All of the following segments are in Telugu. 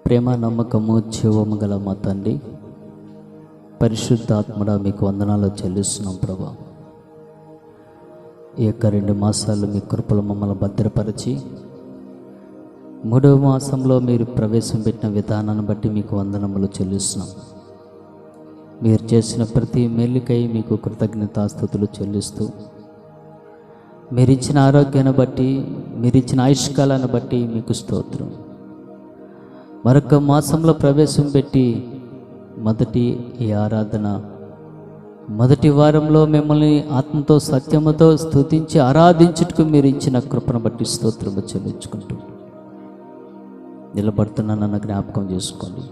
ప్రేమ నమ్మకము జీవము గల మా తండ్రి, పరిశుద్ధాత్మడా మీకు వందనాలు చెల్లిస్తున్నాం ప్రభా. ఈ యొక్క 2 మాసాలు మీ కృపలో మమ్మల్ని భద్రపరిచి 3వ మాసంలో మీరు ప్రవేశం పెట్టిన విధానాన్ని బట్టి మీకు వందనములు చెల్లిస్తున్నాం. మీరు చేసిన ప్రతి మేలుకై మీకు కృతజ్ఞతాస్తుతులు చెల్లిస్తూ, మీరిచ్చిన ఆరోగ్యాన్ని బట్టి, మీరిచ్చిన ఆయుష్కాలాన్ని బట్టి మీకు స్తోత్రం. మరొక మాసంలో ప్రవేశం పెట్టి మొదటి ఈ ఆరాధన, మొదటి వారంలో మిమ్మల్ని ఆత్మతో సత్యముతో స్తుతించి ఆరాధించుటకు మీరు ఇచ్చిన కృపను బట్టి స్తోత్రము చెల్లించుకుంటూ నిలబడుతున్నా నన్ను జ్ఞాపకం చేసుకోండి.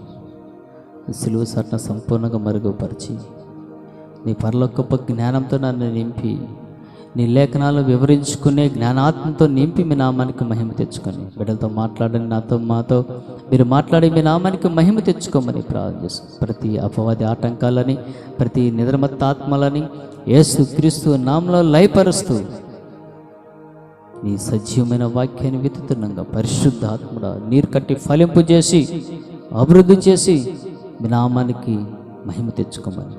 సిలువ సాటున సంపూర్ణంగా మరుగుపరిచి నీ పరలోకపు జ్ఞానంతో నన్ను నింపి, నీ లేఖనాలు వివరించుకునే జ్ఞానాత్మతో నింపి మీ నామానికి మహిమ తెచ్చుకొని, బిడ్డలతో మాట్లాడని మాతో మీరు మాట్లాడి మీ నామానికి మహిమ తెచ్చుకోమని ప్రార్థన చేస్తాం. ప్రతి అపవాది ఆటంకాలని, ప్రతి నిద్రమత్తాత్మలని యేసు క్రీస్తు నామంలో లయపరుస్తూ నీ సజీవమైన వాక్యాన్ని విత్తుతుండగా పరిశుద్ధాత్మడ నీరు కట్టి ఫలింపు చేసి అభివృద్ధి చేసి మీ నామానికి మహిమ తెచ్చుకోమని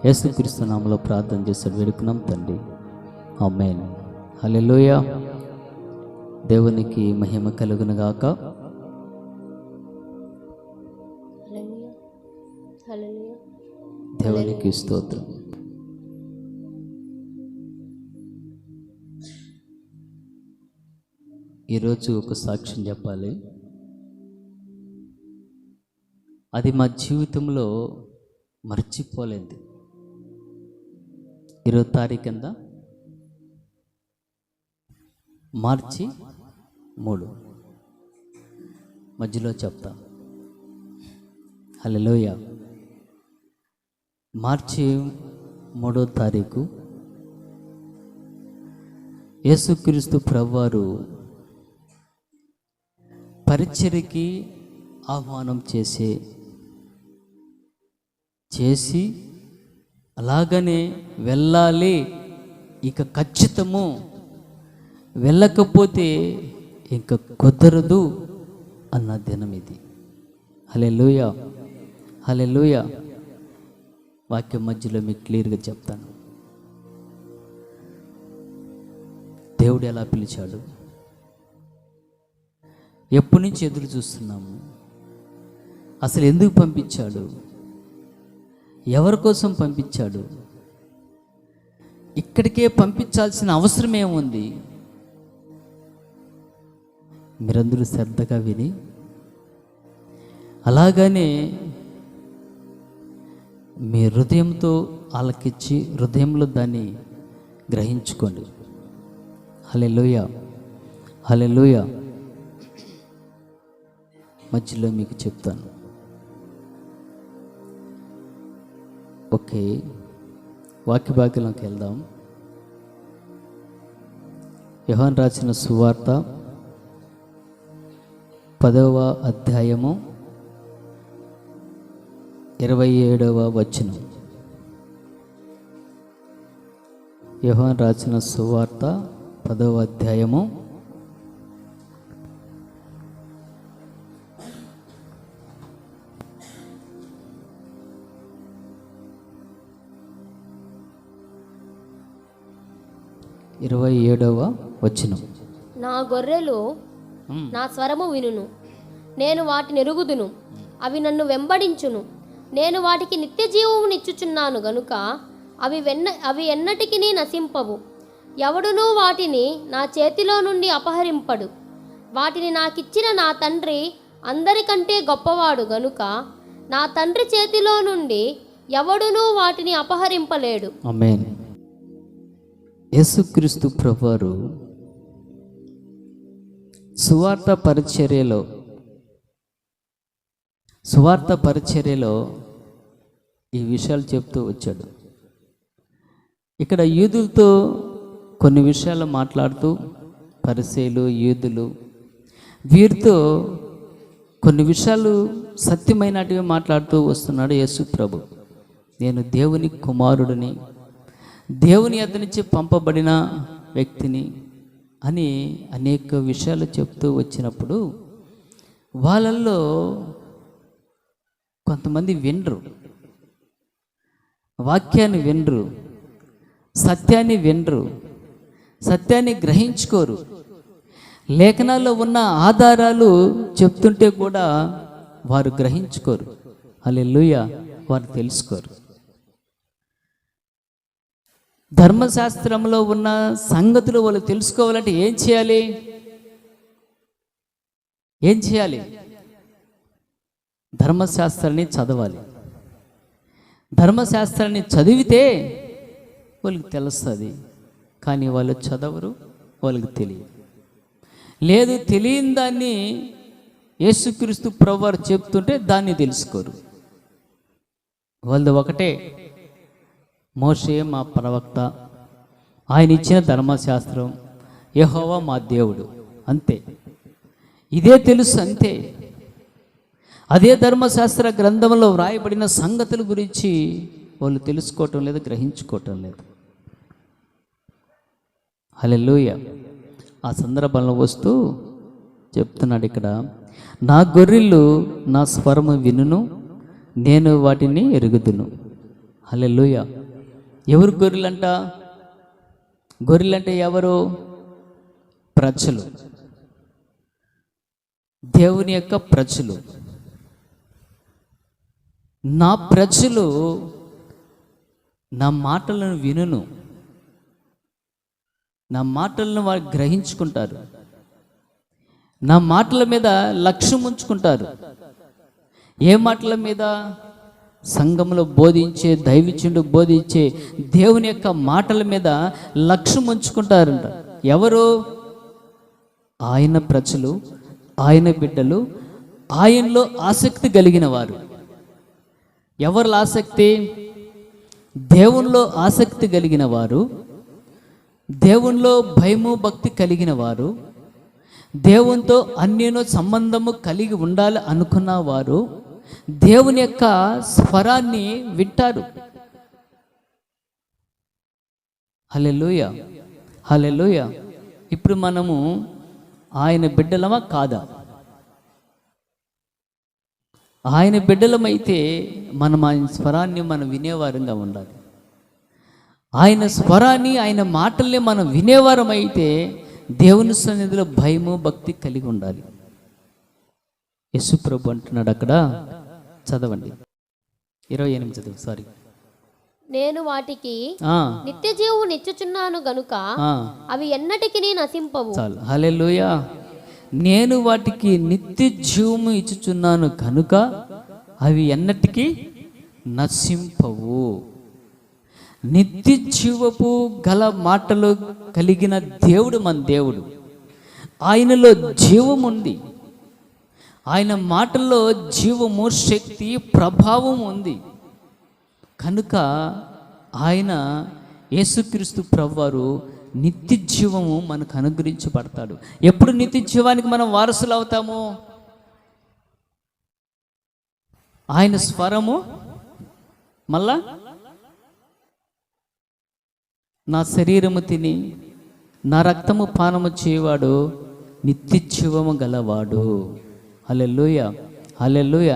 యేసు క్రీస్తు నామంలో ప్రార్థన చేసి వేడుకున్నాం తండ్రి, ఆమేన్. హల్లెలూయా. దేవునికి మహిమ కలుగును గాక. దేవునికి స్తోత్రం. ఈరోజు ఒక సాక్ష్యం చెప్పాలి. అది మా జీవితంలో మర్చిపోలేదు. 20వ తారీఖు కింద మార్చి 3 మధ్యలో చెప్తా. హల్లెలూయా. మార్చి 3వ తారీఖు యేసుక్రీస్తు ప్రభువారు పరిచర్యకి ఆహ్వానం చేసి అలాగనే వెళ్ళాలి, ఇక ఖచ్చితము, వెళ్ళకపోతే ఇంకా కుదరదు అన్న దినం ఇది. హల్లెలూయా, హల్లెలూయా. వాక్యం మధ్యలో మీకు క్లియర్గా చెప్తాను. దేవుడు ఎలా పిలిచాడు, ఎప్పటి నుంచి ఎదురు చూస్తున్నాము, అసలు ఎందుకు పంపించాడు, ఎవరి కోసం పంపించాడు, ఇక్కడికే పంపించాల్సిన అవసరం ఏముంది, మీరందరూ శ్రద్ధగా విని అలాగనే మీ హృదయంతో ఆలకించి హృదయంలో దాన్ని గ్రహించుకోండి. హల్లెలూయా, హల్లెలూయా. మధ్యలో మీకు చెప్తాను. ఓకే, వాక్య భాగ్యంలోకి వెళ్దాం. యోహాను రాసిన సువార్త 10వ అధ్యాయము 27వ వచనం. యోహాను రాసిన సువార్త 10వ అధ్యాయము 27వ వచనం. నా గొర్రెలు నా స్వరము వినును, నేను వాటిని ఎరుగుదును, అవి నన్ను వెంబడించును. నేను వాటికి నిత్య జీవమునిచ్చుచున్నాను గనుక అవి ఎన్నటికి నశింపవు. ఎవడునూ వాటిని నా చేతిలో నుండి అపహరింపడు. వాటిని నాకిచ్చిన నా తండ్రి అందరికంటే గొప్పవాడు గనుక నా తండ్రి చేతిలో నుండి ఎవడునూ వాటిని అపహరింపలేడు. ఆమేన్. యేసుక్రీస్తు ప్రభువారు సువార్త పరిచర్యలో ఈ విషయాలు చెప్తూ వచ్చాడు. ఇక్కడ యూదులతో కొన్ని విషయాలు మాట్లాడుతూ, పరిసయ్యులు, యూదులు వీరితో కొన్ని విషయాలు సత్యమైనటివి మాట్లాడుతూ వస్తున్నాడు యేసు ప్రభు. నేను దేవుని కుమారుడిని, దేవుని యొద్ద నుంచి పంపబడిన వ్యక్తిని అని అనేక విషయాలు చెప్తూ వచ్చినప్పుడు వాళ్ళల్లో కొంతమంది వినరు, వాక్యాన్ని వినరు, సత్యాన్ని వినరు, సత్యాన్ని గ్రహించుకోరు. లేఖనాల్లో ఉన్న ఆధారాలు చెప్తుంటే కూడా వారు గ్రహించుకోరు. హల్లెలూయా, వారు తెలుసుకోరు. ధర్మశాస్త్రంలో ఉన్న సంగతులు వాళ్ళు తెలుసుకోవాలంటే ఏం చేయాలి? ధర్మశాస్త్రాన్ని చదవాలి. ధర్మశాస్త్రాన్ని చదివితే వాళ్ళకి తెలుస్తుంది. కానీ వాళ్ళు చదవరు, వాళ్ళకి తెలియదు. లేదు, తెలియని దాన్ని యేసుక్రీస్తు ప్రభువారు చెప్తుంటే దాన్ని తెలుసుకోరు. వాళ్ళది ఒకటే, మోషే మా ప్రవక్త, ఆయన ఇచ్చిన ధర్మశాస్త్రం, యెహోవా మా దేవుడు, అంతే. ఇదే తెలుసు, అంతే. అదే ధర్మశాస్త్ర గ్రంథంలో వ్రాయబడిన సంగతుల గురించి వాళ్ళు తెలుసుకోవటం లేదు, గ్రహించుకోవటం లేదు. హల్లెలూయా. ఆ సందర్భంలో వస్తూ చెప్తున్నాడు ఇక్కడ, నా గొర్రెలు నా స్వరము వినును, నేను వాటిని ఎరుగుదును. హల్లెలూయా. ఎవరు గొర్రెలంట? గొర్రెలంటే ఎవరు? ప్రజలు, దేవుని యొక్క ప్రజలు. నా ప్రజలు నా మాటలను వినును, నా మాటలను వారు గ్రహించుకుంటారు, నా మాటల మీద లక్ష్యం ఉంచుకుంటారు. ఏ మాటల మీద? సంఘంలో బోధించే, దైవజనుడు బోధించే దేవుని యొక్క మాటల మీద లక్ష్యం ఉంచుకుంటారంట. ఎవరు? ఆయన ప్రజలు, ఆయన బిడ్డలు, ఆయనలో ఆసక్తి కలిగిన వారు. ఎవరిలో ఆసక్తి? దేవునిలో ఆసక్తి కలిగిన వారు, దేవునిలో భయము భక్తి కలిగిన వారు, దేవునితో అన్యోన్య సంబంధము కలిగి ఉండాలి అనుకున్న వారు దేవుని యొక్క స్వరాన్ని వింటారు. హల్లెలూయా, హల్లెలూయా. ఇప్పుడు మనము ఆయన బిడ్డలమా కాదా? ఆయన బిడ్డలమైతే మనం ఆయన స్వరాన్ని మనం వినేవారంగా ఉండాలి. ఆయన స్వరాన్ని, ఆయన మాటల్ని మనం వినేవారం అయితే దేవుని సన్నిధిలో భయము భక్తి కలిగి ఉండాలి. యేసు ప్రభు అంటున్నాడు అక్కడ, చదవండి 28 చదువు. సారీ, నేను వాటికి నిత్య జీవము నిచ్చుచున్నాను గనుక అవి ఎన్నటికి నశింపవు. చాలు. హల్లెలూయా. నేను వాటికి నిత్య జీవము ఇచ్చుచున్నాను కనుక అవి ఎన్నటికీ నశింపవు. నిత్య జీవపు గల మాటలు కలిగిన దేవుడు మన దేవుడు. ఆయనలో జీవం ఉంది, ఆయన మాటల్లో జీవము, శక్తి, ప్రభావం ఉంది. కనుక ఆయన యేసుక్రీస్తు ప్రభువారు నిత్య జీవము మనకు అనుగ్రహించబడతాడు. ఎప్పుడు నిత్య జీవానికి మనం వారసులు అవుతాము? ఆయన స్వరము మళ్ళా నా శరీరము తిని నా రక్తము పానము చేయవాడు నిత్య జీవము గలవాడు. హల్లెలూయా, హల్లెలూయా.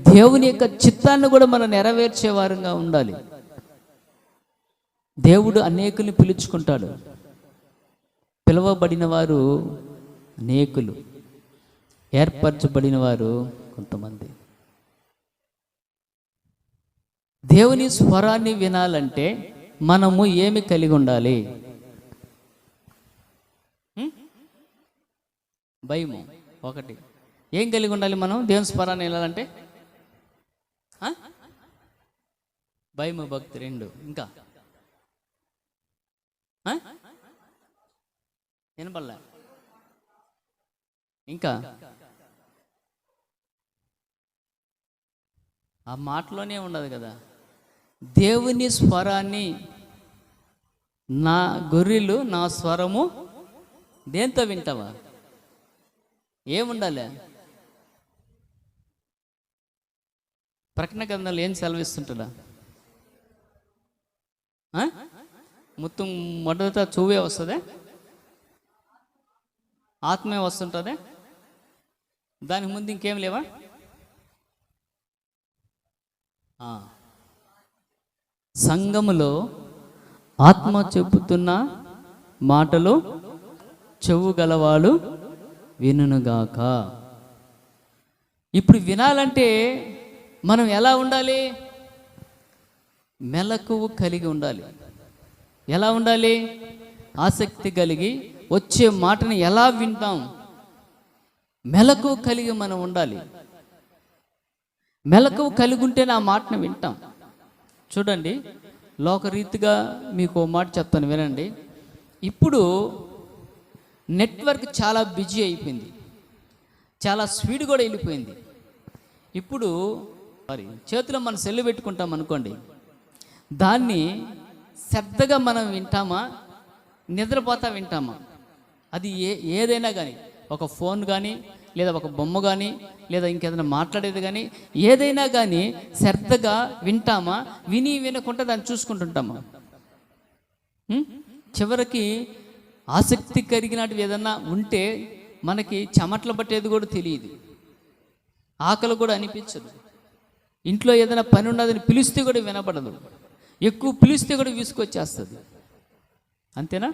దేవుని యొక్క చిత్తాన్ని కూడా మనం నెరవేర్చే వారంగా ఉండాలి. దేవుడు అనేకుల్ని పిలుచుకుంటాడు. పిలువబడిన వారు అనేకులు, ఏర్పరచబడిన వారు కొంతమంది. దేవుని స్వరాన్ని వినాలంటే మనము ఏమి కలిగి ఉండాలి? భయము ఒకటి. ఏం కలిగి ఉండాలి మనం దేవుని స్వరాన్ని వినాలంటే? భయము భక్తి రెండు. ఇంకా వినపడలే. ఇంకా ఆ మాటలోనే ఉండదు కదా. దేవుని స్వరాన్ని, నా గొర్రెలు నా స్వరము దేంతో వింటావా? ఏముండాలి? ప్రకటన గ్రంథంలో ఏం సెలవిస్తుంటుందా? మొత్తం మొదట చూవే వస్తుందే, ఆత్మే వస్తుంటుందే, దానికి ముందు ఇంకేం లేవా? సంఘములో ఆత్మ చెబుతున్న మాటలు చెవు గలవాడు వినుగాక. ఇప్పుడు వినాలంటే మనం ఎలా ఉండాలి? మెలకువ కలిగి ఉండాలి. ఎలా ఉండాలి? ఆసక్తి కలిగి వచ్చే మాటని ఎలా వింటాం? మెలకువ కలిగి మనం ఉండాలి. మెలకువ కలిగి ఉంటేనే ఆ మాటను వింటాం. చూడండి, లోకరీతిగా మీకు ఓ మాట చెప్తాను, వినండి. ఇప్పుడు నెట్వర్క్ చాలా బిజీ అయిపోయింది, చాలా స్పీడ్ కూడా వెళ్ళిపోయింది. ఇప్పుడు చేతిలో మన సెల్లు పెట్టుకుంటాం అనుకోండి, దాన్ని శ్రద్ధగా మనం వింటామా, నిద్రపోతా వింటామా? అది ఏదైనా కానీ, ఒక ఫోన్ కానీ, లేదా ఒక బొమ్మ కానీ, లేదా ఇంకేదైనా మాట్లాడేది కానీ, ఏదైనా కానీ శ్రద్ధగా వింటామా, విని వినకుండా దాన్ని చూసుకుంటుంటామా? చివరికి ఆసక్తి కలిగినట్టు ఏదన్నా ఉంటే మనకి చెమటలు పట్టేది కూడా తెలియదు, ఆకలి కూడా అనిపించదు. ఇంట్లో ఏదైనా పని ఉన్నదని పిలిస్తే కూడా వినపడదు, ఎక్కువ పిలిస్తే కూడా విసుకొచ్చేస్తుంది. అంతేనా?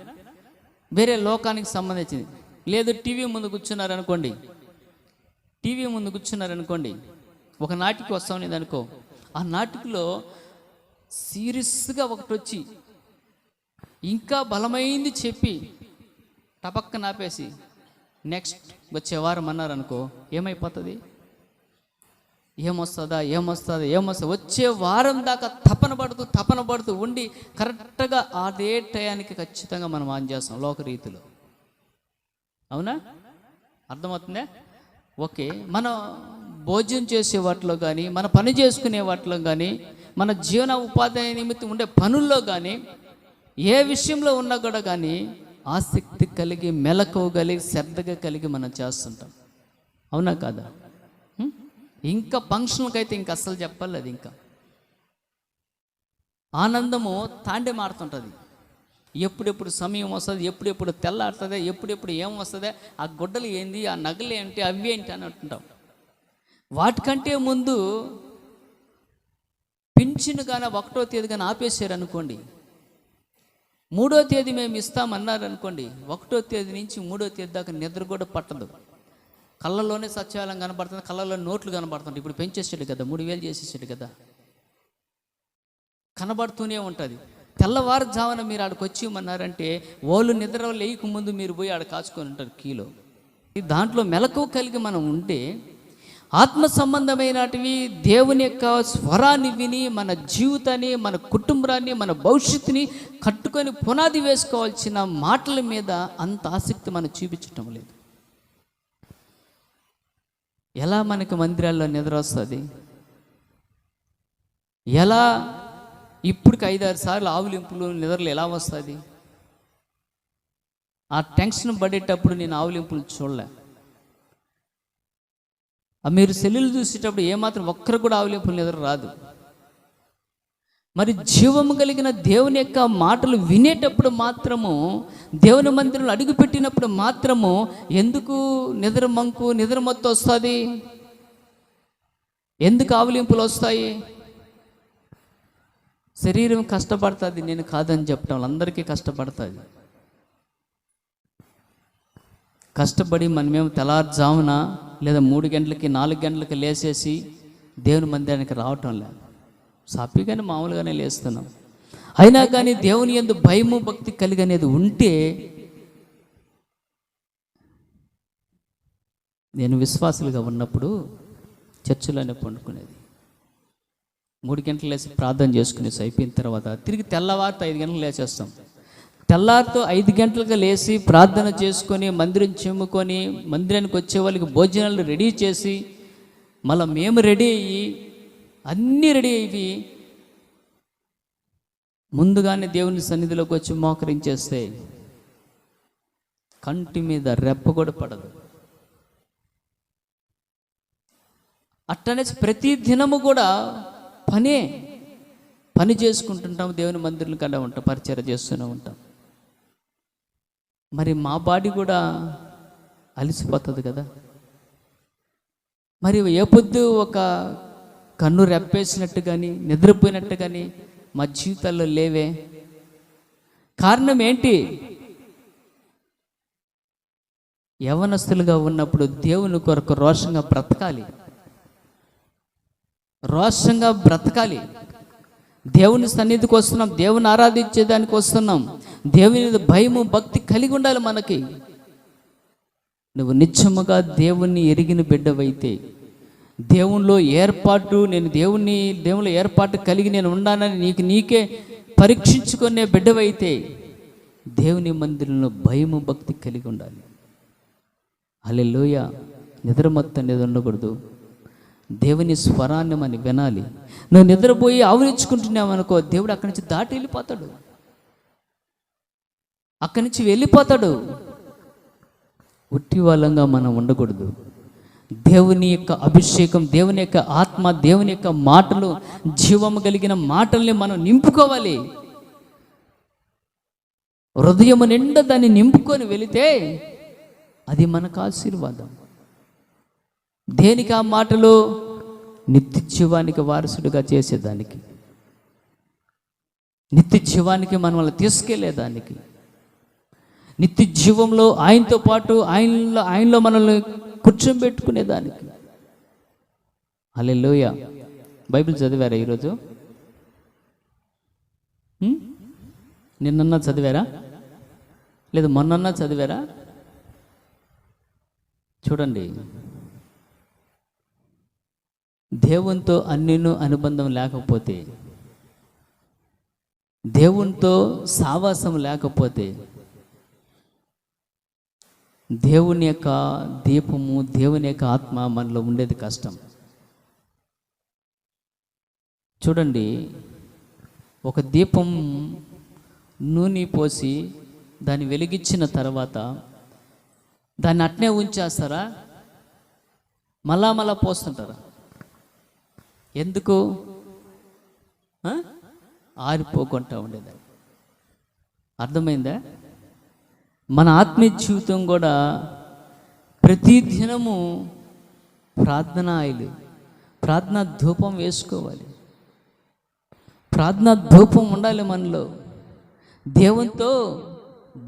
వేరే లోకానికి సంబంధించింది. లేదు, టీవీ ముందు కూర్చున్నారనుకోండి, ఒక నాటికి వస్తా ఉండేది అనుకో, ఆ నాటికలో సీరియస్గా ఒకటి వచ్చి ఇంకా బలమైంది చెప్పి టపక్క నాపేసి నెక్స్ట్ వచ్చే వారం అన్నారనుకో, ఏమైపోతుంది? ఏమొస్తుంది వచ్చే వారం దాకా తపన పడుతూ ఉండి కరెక్ట్గా అదే టయానికి ఖచ్చితంగా మనం ఆన్ చేస్తాం లోకరీతిలో. అవునా? అర్థమవుతుందా? ఓకే, మనం భోజనం చేసే వాటిలో కానీ, మన పని చేసుకునే వాటిలో కానీ, మన జీవన ఉపాధి నిమిత్తం ఉండే పనుల్లో కానీ, ఏ విషయంలో ఉన్నా కూడా కానీ ఆసక్తి కలిగి, మెలకువ కలిగి, శ్రద్ధగా కలిగి మనం చేస్తుంటాం. అవునా కాదా? ఇంకా ఫంక్షన్కి అయితే ఇంకా అస్సలు చెప్పాలి. అది ఇంకా ఆనందము తాండే మారుతుంటుంది. ఎప్పుడెప్పుడు సమయం వస్తుంది, ఎప్పుడెప్పుడు తెల్లాడుతుంది, ఎప్పుడెప్పుడు ఏం వస్తుంది, ఆ గుడ్డలు ఏంది, ఆ నగలు ఏంటి, అవి ఏంటి అని అంటుంటాం. వాటికంటే ముందు పింఛను కానీ 1వ తేదీ కానీ ఆపేసారు అనుకోండి, 3వ తేదీ మేము ఇస్తామన్నారు అనుకోండి, 1వ తేదీ నుంచి 3వ తేదీ దాకా నిద్ర కూడా పట్టదు. కళ్ళల్లోనే సత్యాలం కనబడుతుంది, కళ్ళల్లో నోట్లు కనబడుతుంది. ఇప్పుడు పెంచేసాడు కదా, 3000 చేసేసాడు కదా, కనబడుతూనే ఉంటుంది. తెల్లవారుజామున మీరు ఆడికి వచ్చి ఇవ్వమన్నారంటే వాళ్ళు నిద్ర లేయక ముందు మీరు పోయి ఆడ కాచుకొని ఉంటారు కీలో. దాంట్లో మెలకువ కలిగి మనం ఉంటే ఆత్మ సంబంధమైనటివి దేవుని యొక్క స్వరాన్ని విని మన జీవితాన్ని, మన కుటుంబాన్ని, మన భవిష్యత్తుని కట్టుకొని పునాది వేసుకోవాల్సిన మాటల మీద అంత ఆసక్తి మనం చూపించటం లేదు. ఎలా మనకి మందిరాల్లో నిద్ర వస్తుంది? ఎలా ఇప్పటికి 5-6 సార్లు ఆవులింపులు నిద్రలు ఎలా వస్తుంది? ఆ టెన్షన్ పడేటప్పుడు నేను ఆవులింపులు చూడలే. మీరు సెల్లులు చూసేటప్పుడు ఏమాత్రం ఒక్కరు కూడా ఆవులింపులు నిద్ర రాదు. మరి జీవము కలిగిన దేవుని యొక్క మాటలు వినేటప్పుడు మాత్రము, దేవుని మందిరంలో అడుగుపెట్టినప్పుడు మాత్రము ఎందుకు నిద్ర మత్తు వస్తుంది? ఎందుకు ఆవులింపులు వస్తాయి? శరీరం కష్టపడుతుంది, నేను కాదని చెప్పడం, అందరికీ కష్టపడుతుంది. కష్టపడి మనమేమో తెల్లారుజామున లేదా 3 గంటలకి 4 గంటలకి లేచేసి దేవుని మందిరానికి రావటం లేదు, సాపిగానే మామూలుగానే లేస్తున్నాం. అయినా కానీ దేవుని యందు భయము భక్తి కలిగి అనేది ఉంటే, నేను విశ్వాసులుగా ఉన్నప్పుడు చర్చిలోనే పండుకునేది. 3 గంటలు లేచి ప్రార్థన చేసుకునేసి అయిపోయిన తర్వాత తిరిగి తెల్లవారితో 5 గంటలు లేచేస్తాం. తెల్లారితో 5 గంటలకు లేచి ప్రార్థన చేసుకొని మందిరం చెమ్ముకొని మందిరానికి వచ్చే వాళ్ళకి భోజనాలు రెడీ చేసి మళ్ళీ మేము రెడీ అయ్యి అన్నీ రెడీ అయ్యి ముందుగానే దేవుని సన్నిధిలోకి వచ్చి మోకరించేస్తే కంటి మీద రెప్ప కూడా పడదు. అట్టనే ప్రతి దినము కూడా పని చేసుకుంటుంటాం, దేవుని మందిరం కన్నా ఉంటాం, పరిచర్య చేస్తూనే ఉంటాం. మరి మా బాడీ కూడా అలసిపోతుంది కదా. మరి ఏ పొద్దు ఒక కన్ను రెప్పేసినట్టు కానీ నిద్రపోయినట్టు కానీ మా జీవితాల్లో లేవే. కారణం ఏంటి? యవనస్తులుగా ఉన్నప్పుడు దేవుని కొరకు రోషంగా బ్రతకాలి. దేవుని సన్నిధికి వస్తున్నాం, దేవుని ఆరాధించేదానికి వస్తున్నాం. దేవుని భయము భక్తి కలిగి ఉండాలి మనకి. నువ్వు నిత్యముగా దేవుణ్ణి ఎరిగిన బిడ్డవైతే, దేవునిలో ఏర్పాటు, నేను దేవునిలో ఏర్పాటు కలిగి నేను ఉండాలని నీకే పరీక్షించుకునే బిడ్డవైతే దేవుని మందిరంలో భయము భక్తి కలిగి ఉండాలి. హల్లెలూయా. నిద్రమత్తు అనేది ఉండకూడదు. దేవుని స్వరాన్ని మనం వినాలి. నువ్వు నిద్రపోయి ఆవరించుకుంటున్నావనుకో, దేవుడు అక్కడి నుంచి దాటి వెళ్ళిపోతాడు, అక్కడి నుంచి వెళ్ళిపోతాడు. ఉట్టి వాళ్ళంగా మనం ఉండకూడదు. దేవుని యొక్క అభిషేకం, దేవుని యొక్క ఆత్మ, దేవుని యొక్క మాటలు, జీవము కలిగిన మాటల్ని మనం నింపుకోవాలి. హృదయము నిండా దాన్ని నింపుకొని వెళితే అది మనకు ఆశీర్వాదం. దేనికి ఆ మాటలు? నిత్య జీవానికి వారసుడిగా చేసేదానికి, నిత్య జీవానికి మనల్ని తీసుకెళ్లేదానికి, నిత్య జీవంలో ఆయనతో పాటు ఆయనలో మనల్ని కూర్చోబెట్టుకునేదానికి. హల్లెలూయా. బైబిల్ చదివారా ఈరోజు? నిన్నన్నా చదివారా? లేదు మొన్నన్నా చదివారా? చూడండి, దేవునితో అన్నిను అనుబంధం లేకపోతే, దేవునితో సావాసం లేకపోతే, దేవుని యొక్క దీపము, దేవుని యొక్క ఆత్మ మనలో ఉండేది కష్టం. చూడండి, ఒక దీపం నూనె పోసి దాన్ని వెలిగించిన తర్వాత దాన్ని అట్నే ఉంచేస్తారా? మళ్ళా పోస్తుంటారా? ఎందుకు? ఆరిపోకుండా ఉండేదాన్ని. అర్థమైందా? మన ఆత్మీయ జీవితం కూడా ప్రతి దినము ప్రార్థనా ధూపం వేసుకోవాలి. ప్రార్థనా ధూపం ఉండాలి మనలో. దేవునితో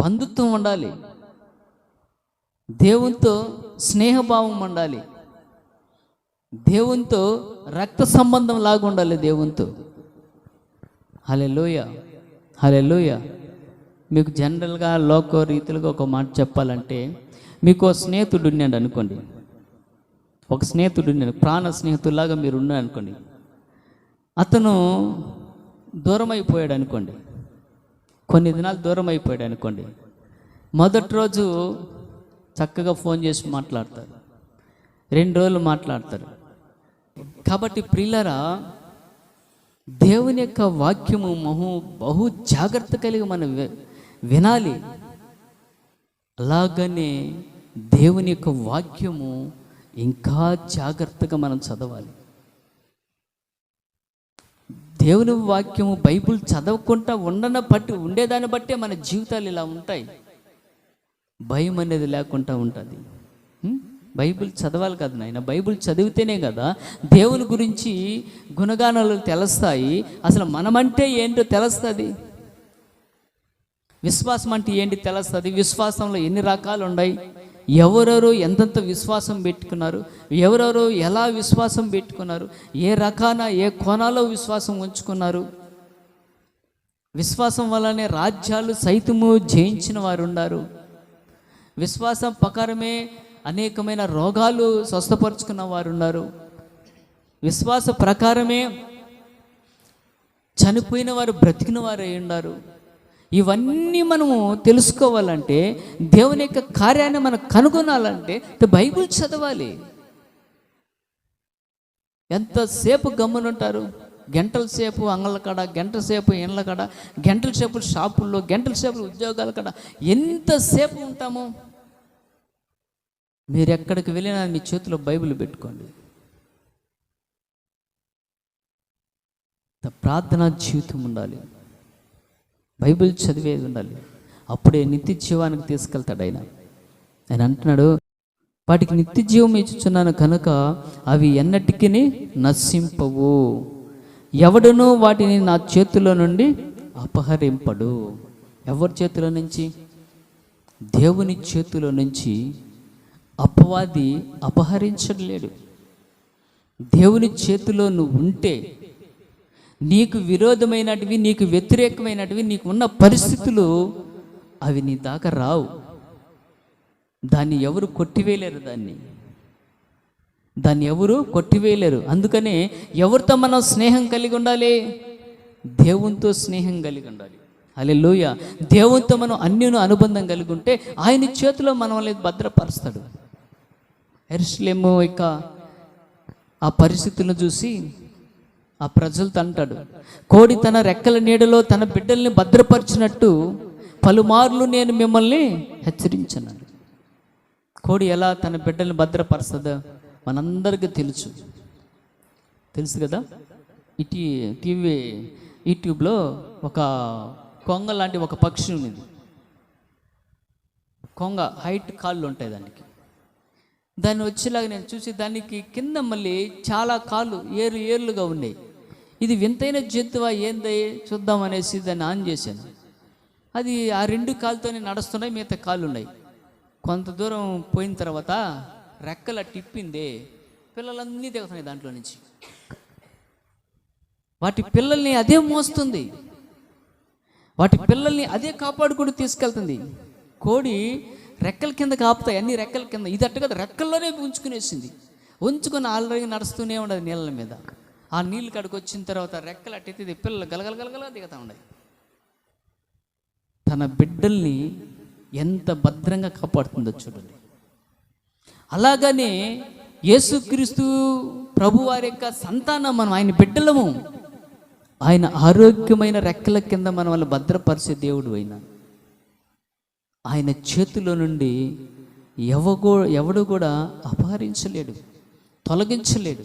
బంధుత్వం ఉండాలి, దేవునితో స్నేహభావం ఉండాలి, దేవునితో రక్త సంబంధం లాగా ఉండాలి దేవునితో. హల్లెలూయా. హల్లెలూయా. మీకు జనరల్గా లోక రీతిలో ఒక మాట చెప్పాలంటే, మీకు స్నేహితుడు ఉన్నాడు అనుకోండి, ఒక స్నేహితుడు ఉన్నాడు, ప్రాణ స్నేహితులాగా మీరు ఉన్నారు అనుకోండి. అతను దూరం అయిపోయాడు అనుకోండి, కొన్ని దినాలు దూరం అయిపోయాడు అనుకోండి. మొదటి రోజు చక్కగా ఫోన్ చేసి మాట్లాడతారు, 2 రోజులు మాట్లాడతారు. కాబట్టి ప్రియులారా, దేవుని యొక్క వాక్యము బహు జాగ్రత్త కలిగి మనం వినాలి. అలాగనే దేవుని యొక్క వాక్యము ఇంకా జాగ్రత్తగా మనం చదవాలి. దేవుని వాక్యము బైబిల్ చదవకుండా ఉండేదాన్ని బట్టే మన జీవితాలు ఇలా ఉంటాయి. భయం అనేది లేకుండా ఉంటుంది. బైబిల్ చదవాలి కదా నాయన. బైబిల్ చదివితేనే కదా దేవుని గురించి గుణగానాలు తెలుస్తాయి. అసలు మనమంటే ఏంటో తెలుస్తుంది. విశ్వాసం అంటే ఏంటి తెలుస్తుంది. విశ్వాసంలో ఎన్ని రకాలు ఉన్నాయి, ఎవరెవరు ఎంతెంత విశ్వాసం పెట్టుకున్నారు, ఎవరెవరు ఎలా విశ్వాసం పెట్టుకున్నారు, ఏ రకాన ఏ కోణాల్లో విశ్వాసం ఉంచుకున్నారు. విశ్వాసం వల్లనే రాజ్యాలు సైతము జయించిన వారు ఉన్నారు. విశ్వాసం ప్రకారమే అనేకమైన రోగాలు స్వస్థపరుచుకున్న వారు ఉన్నారు. విశ్వాస ప్రకారమే చనిపోయిన వారు బ్రతికిన వారు అయి ఉన్నారు. ఇవన్నీ మనము తెలుసుకోవాలంటే, దేవుని యొక్క కార్యాన్ని మనం కనుగొనాలంటే బైబిల్ చదవాలి. ఎంతసేపు గమ్మునుంటారు? గంటల సేపు అంగళ్ళ కాడ, గంటల సేపు ఇండ్ల కాడ, గంటల సేపు షాపుల్లో, గంటల సేపు ఉద్యోగాల కాడ ఎంతసేపు ఉంటాము? మీరు ఎక్కడికి వెళ్ళినా మీ చేతిలో బైబిల్ పెట్టుకోండి. ప్రార్థనా జీవితం ఉండాలి, బైబిల్ చదివేది ఉండాలి. అప్పుడే నిత్య జీవానికి తీసుకెళ్తాడు ఆయన. ఆయన అంటున్నాడు, వాటికి నిత్య జీవం ఇచ్చుచున్నాను కనుక అవి ఎన్నటికీ నశింపవు, ఎవడునూ వాటిని నా చేతిలో నుండి అపహరింపడు. ఎవరి చేతిలో నుంచి? దేవుని చేతిలో నుంచి అపవాది అపహరించలేడు. దేవుని చేతిలో నువ్వు ఉంటే నీకు విరోధమైనటివి, నీకు వ్యతిరేకమైనటివి, నీకు ఉన్న పరిస్థితులు అవి నీ దాకా రావు. దాన్ని ఎవరు కొట్టివేయలేరు, దాన్ని ఎవరు కొట్టివేయలేరు. అందుకనే ఎవరితో మనం స్నేహం కలిగి ఉండాలి? దేవునితో స్నేహం కలిగి ఉండాలి. హల్లెలూయా. దేవునితో మనం అన్యును అనుబంధం కలిగి ఉంటే ఆయన చేతిలో మనల్ని భద్రపరుస్తాడు. యెరూషలేము ఇక ఆ పరిస్థితులను చూసి ఆ ప్రజలతో అంటాడు, కోడి తన రెక్కల నీడలో తన బిడ్డల్ని భద్రపరిచినట్టు పలుమార్లు నేను మిమ్మల్ని హెచ్చరించాను. కోడి ఎలా తన బిడ్డల్ని భద్రపరుస్తుందో మనందరికీ తెలుసు కదా. టీవీ యూట్యూబ్లో ఒక కొంగ లాంటి ఒక పక్షి ఉంది. కొంగ హైట్ కాళ్ళు ఉంటాయి దాన్ని వచ్చేలాగా నేను చూసి దానికి కింద మళ్ళీ చాలా కాళ్ళు ఏర్లుగా ఉన్నాయి. ఇది వింతైన జంతువా ఏంది చూద్దామనేసి దాన్ని ఆన్ చేశాను. అది ఆ 2 కాళ్ళతోనే నడుస్తున్నాయి, మిగతా కాళ్ళు ఉన్నాయి. కొంత దూరం పోయిన తర్వాత రెక్కల టిప్పిందే, పిల్లలన్నీ దిగుతున్నాయి దాంట్లో నుంచి. వాటి పిల్లల్ని అదే మోస్తుంది, వాటి పిల్లల్ని అదే కాపాడుకుంటూ తీసుకెళ్తుంది. కోడి రెక్కల కింద కాపుతాయి, అన్ని రెక్కల కింద. ఇది అట్టు కదా, రెక్కల్లోనే ఉంచుకునేసింది. ఉంచుకొని ఆల్రెడీ నడుస్తూనే ఉండదు నీళ్ళ మీద. ఆ నీళ్ళు కాడికి వచ్చిన తర్వాత రెక్కలు అట్టయితే పిల్లలు గలగలగలగల దిగుతూ ఉన్నాయి. తన బిడ్డల్ని ఎంత భద్రంగా కాపాడుతుందో చూడండి. అలాగనే యేసుక్రీస్తు ప్రభువారి యొక్క సంతానం మనం, ఆయన బిడ్డలము. ఆయన ఆరోగ్యమైన రెక్కల కింద మనం వాళ్ళని భద్రపరిచే దేవుడు. ఆయన చేతిలో నుండి ఎవడు కూడా అపహరించలేడు, తొలగించలేడు.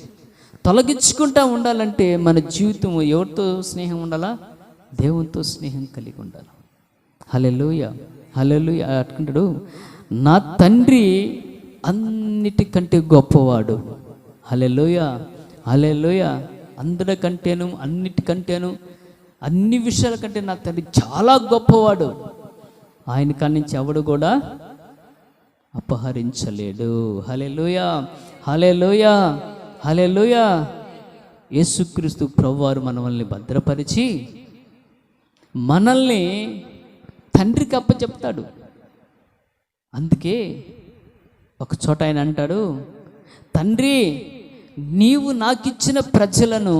తొలగించుకుంటూ ఉండాలంటే మన జీవితం ఎవరితో స్నేహం ఉండాలా? దేవునితో స్నేహం కలిగి ఉండాలి. హల్లెలూయా, హల్లెలూయా. అంటున్నాడు, నా తండ్రి అన్నిటికంటే గొప్పవాడు. హల్లెలూయా, హల్లెలూయా. అందరికంటేను, అన్నిటికంటేను, అన్ని విషయాల కంటే నా తండ్రి చాలా గొప్పవాడు. ఆయన కాడి నుంచి ఎవడు కూడా అపహరించలేడు. హల్లెలూయా, హల్లెలూయా, హల్లెలూయా. యేసుక్రీస్తు ప్రభువారు మనల్ని భద్రపరిచి మనల్ని తండ్రికి అప్పచెప్తాడు. అందుకే ఒక చోట ఆయన అంటాడు, తండ్రి నీవు నాకిచ్చిన ప్రజలను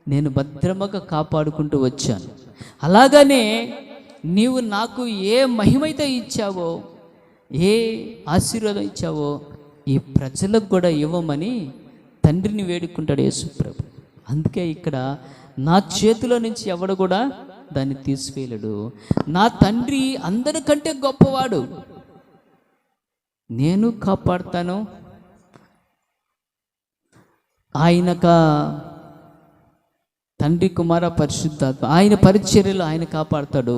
నేను భద్రముగా కాపాడుకుంటూ వచ్చాను. అలాగనే నీవు నాకు ఏ మహిమైతే ఇచ్చావో, ఏ ఆశీర్వాదం ఇచ్చావో ఈ ప్రజలకు కూడా ఇవ్వమని తండ్రిని వేడుకుంటాడు యేసు ప్రభు. అందుకే ఇక్కడ నా చేతిలో నుంచి ఎవడు కూడా దాన్ని తీసివేయలేడు. నా తండ్రి అందరికంటే గొప్పవాడు, నేను కాపాడుతాను. ఆయనక తండ్రి కుమార పరిశుద్ధాత్మ ఆయన పరిచర్యలు ఆయన కాపాడుతాడు.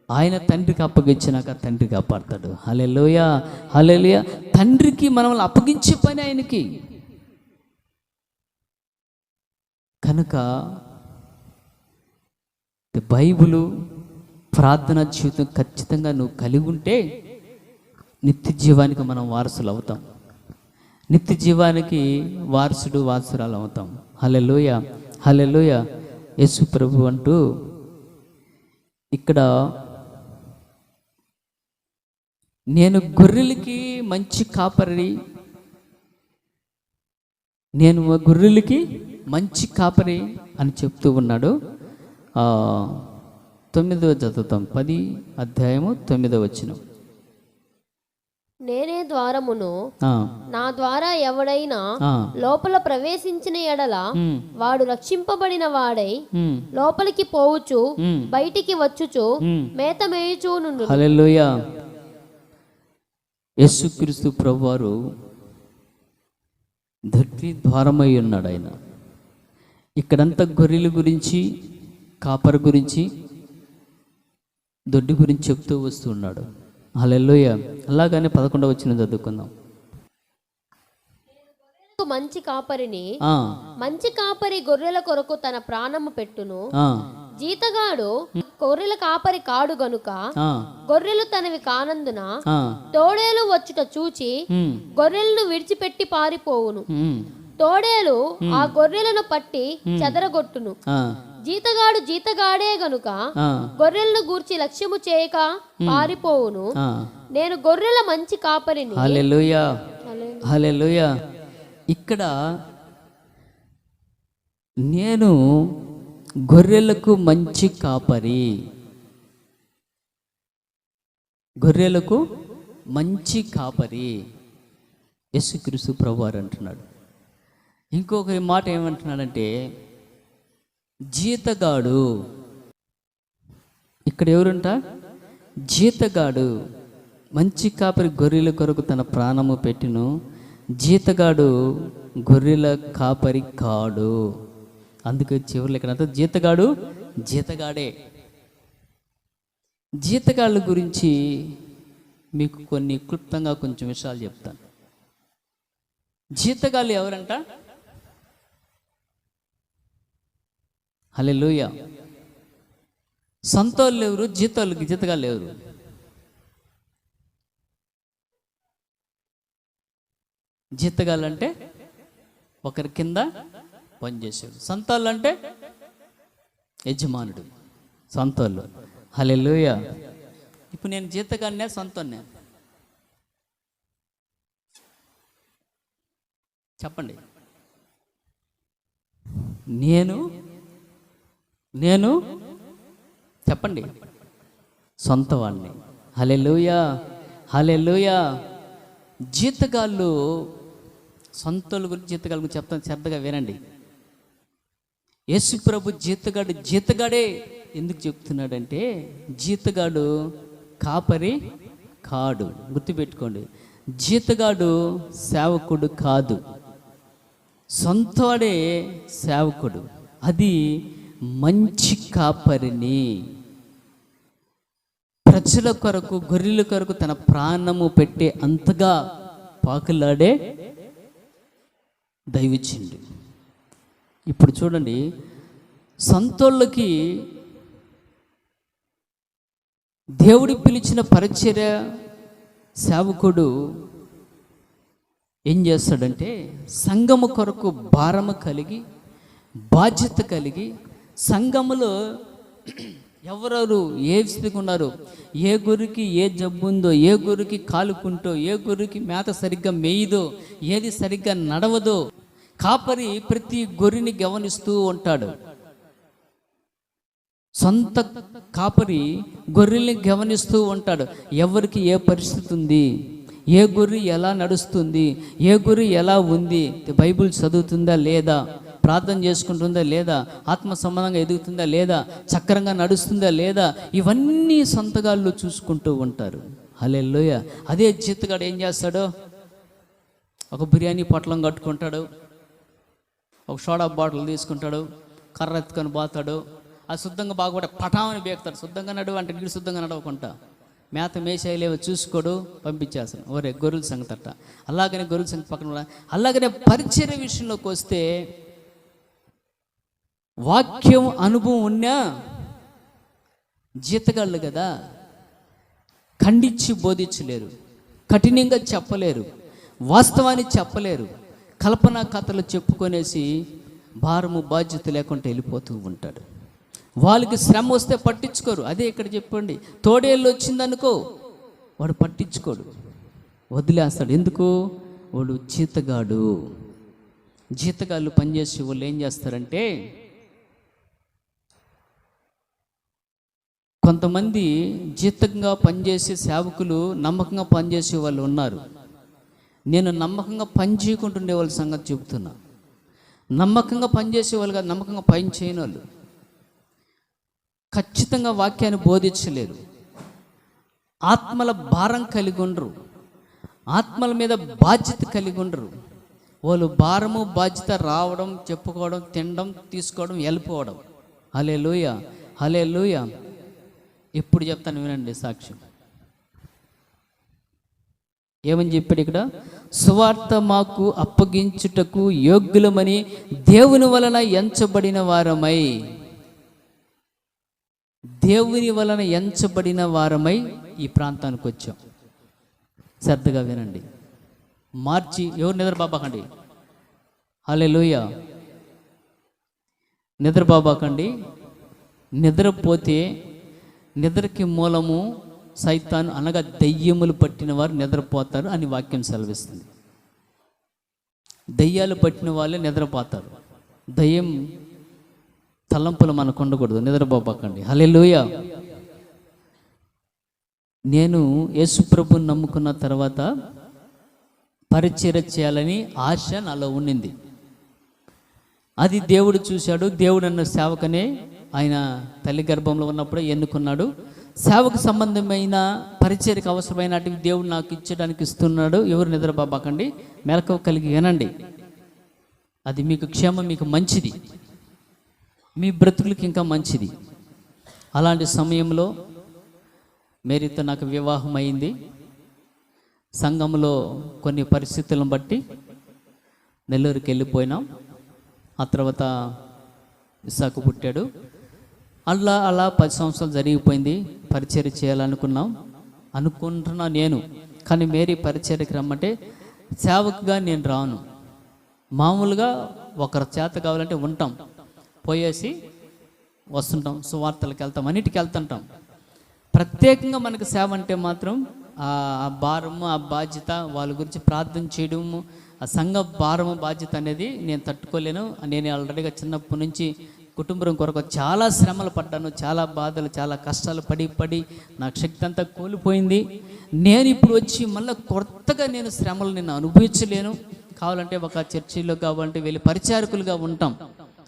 ఆయన తండ్రికి అప్పగించినాక తండ్రి కాపాడుతాడు. హల్లెలూయా, హల్లెలూయా. తండ్రికి మనల్ని అప్పగించే పని ఆయనకి. కనుక బైబిలు, ప్రార్థనా జీవితం ఖచ్చితంగా నువ్వు కలిగి ఉంటే నిత్య జీవానికి మనం వారసులు అవుతాం. నిత్య జీవానికి వారసురాలు అవుతాం. హల్లెలూయా, హల్లెలూయా. యేసు ప్రభు అంటూ ఇక్కడ, నేను గొర్రెలకి మంచి కాపరి, నేను గొర్రెలకి మంచి కాపరి అని చెప్తూ ఉన్నాడు. 9వ చదువుతాం, 10 అధ్యాయము 9వ వచనం. నేనే ద్వారమును, ఆ, నా ద్వారా ఎవడైనా ఆ, లోపల ప్రవేశించిన ఎడల ఉమ్, వాడు రక్షింపబడిన వాడై ఉమ్, లోపలికి పోవుచు ఉమ్, బయటికి వచ్చుచు ఉమ్. మేత మేయుచూ నుండు. హల్లెలూయా. యేసుక్రీస్తు ప్రభువారు దొడ్డి ద్వారమై ఉన్నాడు. ఆయన ఇక్కడంతా గొర్రెల గురించి, కాపరి గురించి, దొడ్డి గురించి చెప్తూ వస్తూ ఉన్నాడు. హల్లెలూయా. అలాగనే 11వ వచనం చదువుకుందాం. మంచి కాపరిని, ఆ, మంచి కాపరి గొర్రెల కొరకు తన ప్రాణము పెట్టును. ఆ, జీతగాడు గొర్రెల కాపరి కాడు గనుక ఆ, గొర్రెలు తనవి కానందున ఆ, తోడేలు వచ్చుట చూచి ఉమ్, గొర్రెలను విడిచిపెట్టి పారిపోవును. ఉమ్, తోడేలు ఆ గొర్రెలను పట్టి చెదరగొట్టును. ఆ, జీతగాడు జీతగాడే గనుక ఆ, గొర్రెలను గూర్చి లక్ష్యము చేయక పారిపోవును. ఆ. నేను గొర్రెల మంచి కాపరిని. హల్లెలూయా. హల్లెలూయా. ఇక్కడ నేను గొర్రెలకు మంచి కాపరి, గొర్రెలకు మంచి కాపరి యేసుక్రీస్తు ప్రభువారు అంటున్నాడు. ఇంకొక మాట ఏమంటున్నాడంటే జీతగాడు. ఇక్కడ ఎవరుంటా? జీతగాడు. మంచి కాపరి గొర్రెల కొరకు తన ప్రాణము పెట్టిను. జీతగాడు గొర్రెల కాపరి కాడు. అందుకే చివరిలో ఇక్కడ జీతగాడు జీతగాడే. జీతగాళ్ళ గురించి మీకు కొన్ని క్లుప్తంగా కొంచెం విషయాలు చెప్తాను. జీతగాళ్ళు ఎవరంట? హల్లెలూయా. సొంతోళ్ళు ఎవరు? జీతగాళ్ళు ఎవరు? జీతగాళ్ళు అంటే ఒకరి కింద పనిచేసాడు. సొంతోళ్ళు అంటే యజమానుడు, సొంతోళ్ళు. హల్లెలూయా. ఇప్పుడు నేను జీతగాడినే, సొంతోన్నే? చెప్పండి. నేను చెప్పండి, సొంత వాడిని. హల్లెలూయా. హల్లెలూయా. జీతగాళ్ళు, సొంతోళ్ళ గురించి, జీతగాళ్ళ గురించి చెప్తాను, శ్రద్ధగా వినండి. యేసు ప్రభు జీతగాడే ఎందుకు చెప్తున్నాడంటే, జీతగాడు కాపరి కాడు. గుర్తుపెట్టుకోండి, జీతగాడు సేవకుడు కాదు, సొంతవాడే సేవకుడు. అది మంచి కాపరిని, ప్రజల కొరకు, గొర్రెల కొరకు తన ప్రాణము పెట్టే అంతగా పాకులాడే దైవజనుడు. ఇప్పుడు చూడండి, సంతోళ్ళకి దేవుడి పిలిచిన పరిచర్య సేవకుడు ఏం చేస్తాడంటే, సంఘము కొరకు భారము కలిగి, బాధ్యత కలిగి, సంఘములో ఎవరెవరు ఏ స్థితిగా ఉన్నారు, ఏ గొర్రెకి ఏ జబ్బు ఉందో, ఏ గొర్రెకి కాలుకుంటో, ఏ గొర్రెకి మేత సరిగ్గా మేయదో, ఏది సరిగ్గా నడవదో, కాపరి ప్రతి గొర్రెని గమనిస్తూ ఉంటాడు. సొంత కాపరి గొర్రెల్ని గమనిస్తూ ఉంటాడు. ఎవరికి ఏ పరిస్థితి ఉంది, ఏ గొర్రె ఎలా నడుస్తుంది, ఏ గొర్రె ఎలా ఉంది, బైబిల్ చదువుతుందా లేదా, ప్రార్థన చేసుకుంటుందా లేదా, ఆత్మ సంబంధంగా ఎదుగుతుందా లేదా, చక్రంగా నడుస్తుందా లేదా, ఇవన్నీ సొంతగాళ్ళు చూసుకుంటూ ఉంటారు. హల్లెలూయా. అదే జీతగాడు ఏం చేస్తాడు? ఒక బిర్యానీ పొట్లం కట్టుకుంటాడు, ఒక సోడా బాటిల్ తీసుకుంటాడు, కర్ర ఎత్తుకొని పోతాడు, అది శుద్ధంగా బాగుపడే పటామని బేకుతాడు. శుద్ధంగా నడువు అంటే నీడు శుద్ధంగా నడవకుండా మేత మేసేలేవో చూసుకోడు, పంపించేస్తాను. ఒరే గొర్రెల సంగతి అట్ట. అలాగనే గొర్రెల సంగతి పక్కన. అలాగనే పరిచర్య విషయంలోకి వస్తే, వాక్యం అనుభవం ఉన్నా జీతగాళ్ళు కదా, ఖండించి బోధించలేరు, కఠినంగా చెప్పలేరు, వాస్తవాన్ని చెప్పలేరు, కల్పనా కథలు చెప్పుకొనేసి భారము బాధ్యత లేకుండా వెళ్ళిపోతూ ఉంటాడు. వాళ్ళకి శ్రమ వస్తే పట్టించుకోరు. అదే ఇక్కడ చెప్పండి, తోడేళ్ళు వచ్చిందనుకో వాడు పట్టించుకోడు, వదిలేస్తాడు. ఎందుకు? వాడు జీతగాడు. జీతగాళ్ళు పనిచేసి వాళ్ళు ఏం చేస్తారంటే, కొంతమంది జీతంగా పనిచేసే సేవకులు నమ్మకంగా పనిచేసే వాళ్ళు ఉన్నారు. నేను నమ్మకంగా పని చేయకుంటుండే వాళ్ళ సంగతి చెబుతున్నా. నమ్మకంగా పనిచేసే వాళ్ళు కాదు, నమ్మకంగా పని చేయని వాళ్ళు ఖచ్చితంగా వాక్యాన్ని బోధించలేరు. ఆత్మల భారం కలిగి ఉండరు, ఆత్మల మీద బాధ్యత కలిగి ఉండరు. వాళ్ళు భారము బాధ్యత రావడం, చెప్పుకోవడం, తినడం, తీసుకోవడం, వెళ్ళిపోవడం. హల్లెలూయా, హల్లెలూయా. ఇప్పుడు చెప్తాను వినండి సాక్ష్యం. ఏమని చెప్పాడు ఇక్కడ? సువార్త మాకు అప్పగించుటకు యోగ్యులమని దేవుని వలన ఎంచబడిన వారమై, దేవుని వలన ఎంచబడిన వారమై ఈ ప్రాంతానికి వచ్చాం. శ్రద్ధగా వినండి. మార్చి ఎవరు నిద్రబాబాకండి. హల్లెలూయా. నిద్రబాబాకండి. నిద్రపోతే నిద్రకి మూలము సైతాను, అనగా దయ్యములు పట్టిన వారు నిద్రపోతారు అని వాక్యం సెలవిస్తుంది. దయ్యాలు పట్టిన వాళ్ళే నిద్రపోతారు. దయ్యం తలంపులు మనకు ఉండకూడదు. నిద్రపోబాకండి. హల్లెలూయా. నేను యేసుప్రభుని నమ్ముకున్న తర్వాత పరిచర్య చేయాలని ఆశ నాలో ఉండింది. అది దేవుడు చూశాడు. దేవుడు అన్న సేవకనే ఆయన తల్లి గర్భంలో ఉన్నప్పుడే ఎన్నుకున్నాడు. సేవకు సంబంధమైన పరిచర్యకు అవసరమైనటివి దేవుడు నాకు ఇచ్చడానికి ఇస్తున్నాడు. ఎవరు నిద్రబాబాకండి. మెలకువ కలిగి వినండి. అది మీకు క్షేమం, మీకు మంచిది, మీ బ్రతుకులకి ఇంకా మంచిది. అలాంటి సమయంలో మేరీతో నాకు వివాహం అయింది. సంఘంలో కొన్ని పరిస్థితులను బట్టి నెల్లూరుకి వెళ్ళిపోయినాం. ఆ తర్వాత ఇస్సాకు పుట్టాడు. అలా 10 సంవత్సరాలు జరిగిపోయింది. పరిచర్య చేయాలనుకుంటున్నా నేను. కానీ మేరీ పరిచర్యకి రమ్మంటే సేవకుగా నేను రాను. మామూలుగా ఒకరి చేత కావాలంటే ఉంటాం, పోయేసి వస్తుంటాం, సువార్తలకు వెళ్తాం, అన్నిటికి వెళ్తుంటాం. ప్రత్యేకంగా మనకు సేవ అంటే మాత్రం ఆ భారము, ఆ బాధ్యత, వాళ్ళ గురించి ప్రార్థన చేయడము, ఆ సంఘ భారము బాధ్యత అనేది నేను తట్టుకోలేను. నేను ఆల్రెడీగా చిన్నప్పటి నుంచి కుటుంబం కొరకు చాలా శ్రమలు పడ్డాను, చాలా బాధలు, చాలా కష్టాలు పడి నాకు శక్తి అంతా కోల్పోయింది. నేను ఇప్పుడు వచ్చి మళ్ళీ కొత్తగా నేను శ్రమలు నేను అనుభవించలేను. కావాలంటే ఒక చర్చిలో కావాలంటే వెళ్ళి పరిచారకులుగా ఉంటాం,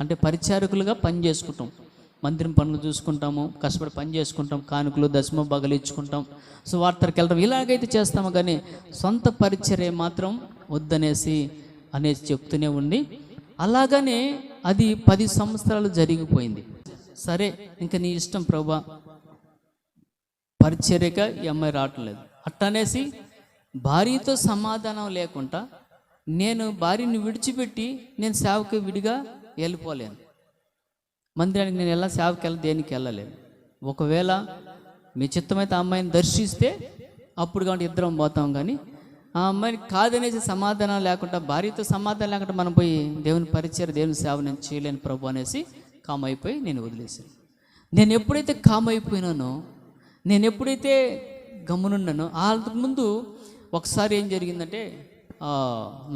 అంటే పరిచారకులుగా పని చేసుకుంటాం, మందిరం పనులు చూసుకుంటాము, కష్టపడి పని చేసుకుంటాం, కానుకలు దశమ భాగాలు ఇచ్చుకుంటాం, సువార్తకి వెళ్ళడం, ఇలాగైతే చేస్తాము. కానీ సొంత పరిచర్య మాత్రం వద్దనేసి చెప్తూనే ఉంది. అలాగనే అది 10 సంవత్సరాలు జరిగిపోయింది. సరే, ఇంకా నీ ఇష్టం ప్రభా, పరిచర్యగా ఈ అమ్మాయి రావట్లేదు అట్టనేసి భార్యతో సమాధానం లేకుండా నేను భార్యని విడిచిపెట్టి నేను సేవకి విడిగా వెళ్ళిపోలేను. మందిరానికి నేను ఎలా సేవకి దేనికి వెళ్ళలేను. ఒకవేళ మీ చిత్తమైతే ఆ అమ్మాయిని దర్శిస్తే అప్పుడు కాబట్టి ఇద్దరం పోతాం. కానీ ఆ అమ్మాయిని కాదనేసి సమాధానం లేకుండా, భార్యతో సమాధానం లేకుండా మనం పోయి దేవుని పరిచయం, దేవుని సేవ నేను చేయలేను ప్రభు అనేసి కామ్ అయిపోయి నేను వదిలేసాను. నేను ఎప్పుడైతే కామ్ అయిపోయినానో, నేను ఎప్పుడైతే గమ్మునున్నానో, అంతకు ముందు ఒకసారి ఏం జరిగిందంటే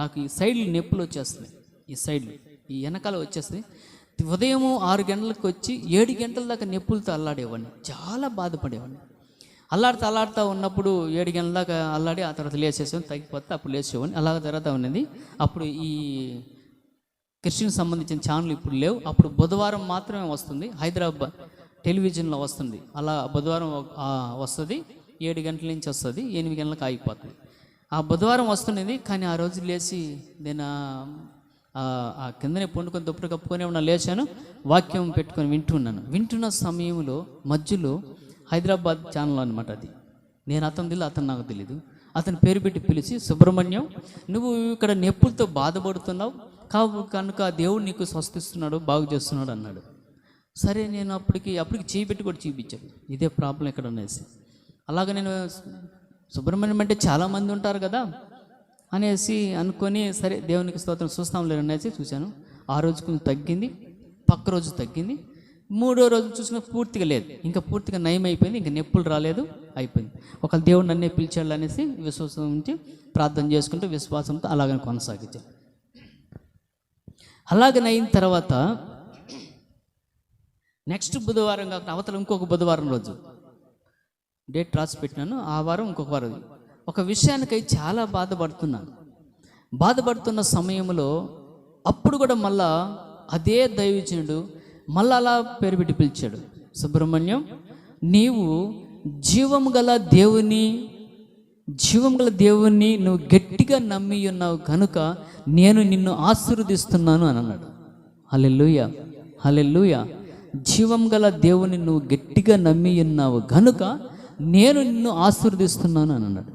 నాకు ఈ సైడ్లు నొప్పులు వచ్చేస్తున్నాయి. ఈ సైడ్లు, ఈ వెనకాల వచ్చేస్తాయి. ఉదయం 6 గంటలకు వచ్చి 7 గంటల దాకా నొప్పులతో అల్లాడేవాడిని, చాలా బాధపడేవాడిని. అల్లాడుతూ ఉన్నప్పుడు 7 గంటల దాకా అల్లాడి ఆ తర్వాత లేచేసేవాడిని, తగ్గిపోతే అప్పుడు లేచేవాడిని. అలాగ జరుగుతూ ఉన్నది. అప్పుడు ఈ క్రిస్టియన్ సంబంధించిన ఛానల్ ఇప్పుడు లేవు. అప్పుడు బుధవారం మాత్రమే వస్తుంది, హైదరాబాద్ టెలివిజన్లో వస్తుంది. అలా బుధవారం వస్తుంది, 7 గంటల నుంచి వస్తుంది, 8 గంటలకు ఆగిపోతుంది. ఆ బుధవారం వస్తున్నది. కానీ ఆ రోజు లేచి నేను ఆ కిందనే పండుకొని దుప్పటి కప్పుకొని ఉన్నా, లేచాను, వాక్యం పెట్టుకొని వింటున్న సమయంలో మధ్యలో హైదరాబాద్ ఛానల్ అనమాట అది. నేను అతను తెలియదు, అతను నాకు తెలీదు. అతని పేరు పెట్టి పిలిచి, సుబ్రహ్మణ్యం, నువ్వు ఇక్కడ నొప్పులతో బాధపడుతున్నావు కనుక దేవుడు నీకు స్వస్థిస్తున్నాడు, బాగు చేస్తున్నాడు అన్నాడు. సరే, నేను అప్పటికి చేయి పెట్టి కూడా చూపించాను, ఇదే ప్రాబ్లం ఎక్కడ అనేసి. అలాగ నేను సుబ్రహ్మణ్యం అంటే చాలామంది ఉంటారు కదా అనేసి అనుకొని, సరే దేవునికి స్తోత్రం చూస్తాం లేరు అనేసి చూశాను. ఆ రోజు కొంచెం తగ్గింది, పక్క రోజు తగ్గింది, 3వ రోజు చూసిన పూర్తిగా లేదు, ఇంకా పూర్తిగా నయం అయిపోయింది, ఇంకా నొప్పులు రాలేదు, అయిపోయింది. ఒక దేవుడు నన్నే పిలిచాడు అనేసి విశ్వాసం నుంచి ప్రార్థన చేసుకుంటూ విశ్వాసంతో అలాగని కొనసాగించాను. అలాగనైన తర్వాత నెక్స్ట్ బుధవారం కాకుండా అవతల ఇంకొక బుధవారం రోజు డేట్ రాసి పెట్టినాను. ఆ వారం ఇంకొక వారం ఒక విషయానికై చాలా బాధపడుతున్న సమయంలో అప్పుడు కూడా మళ్ళా అదే దైవజనుడు మళ్ళా అలా పేరు పెట్టి పిలిచాడు, సుబ్రహ్మణ్యం, నీవు జీవం గల దేవుని నువ్వు గట్టిగా నమ్మి ఉన్నావు కనుక నేను నిన్ను ఆశీర్వదిస్తున్నాను అని అన్నాడు. హల్లెలూయా, హల్లెలూయా. జీవం గల దేవుని నువ్వు గట్టిగా నమ్మి ఉన్నావు కనుక నేను నిన్ను ఆశీర్వదిస్తున్నాను అని అన్నాడు.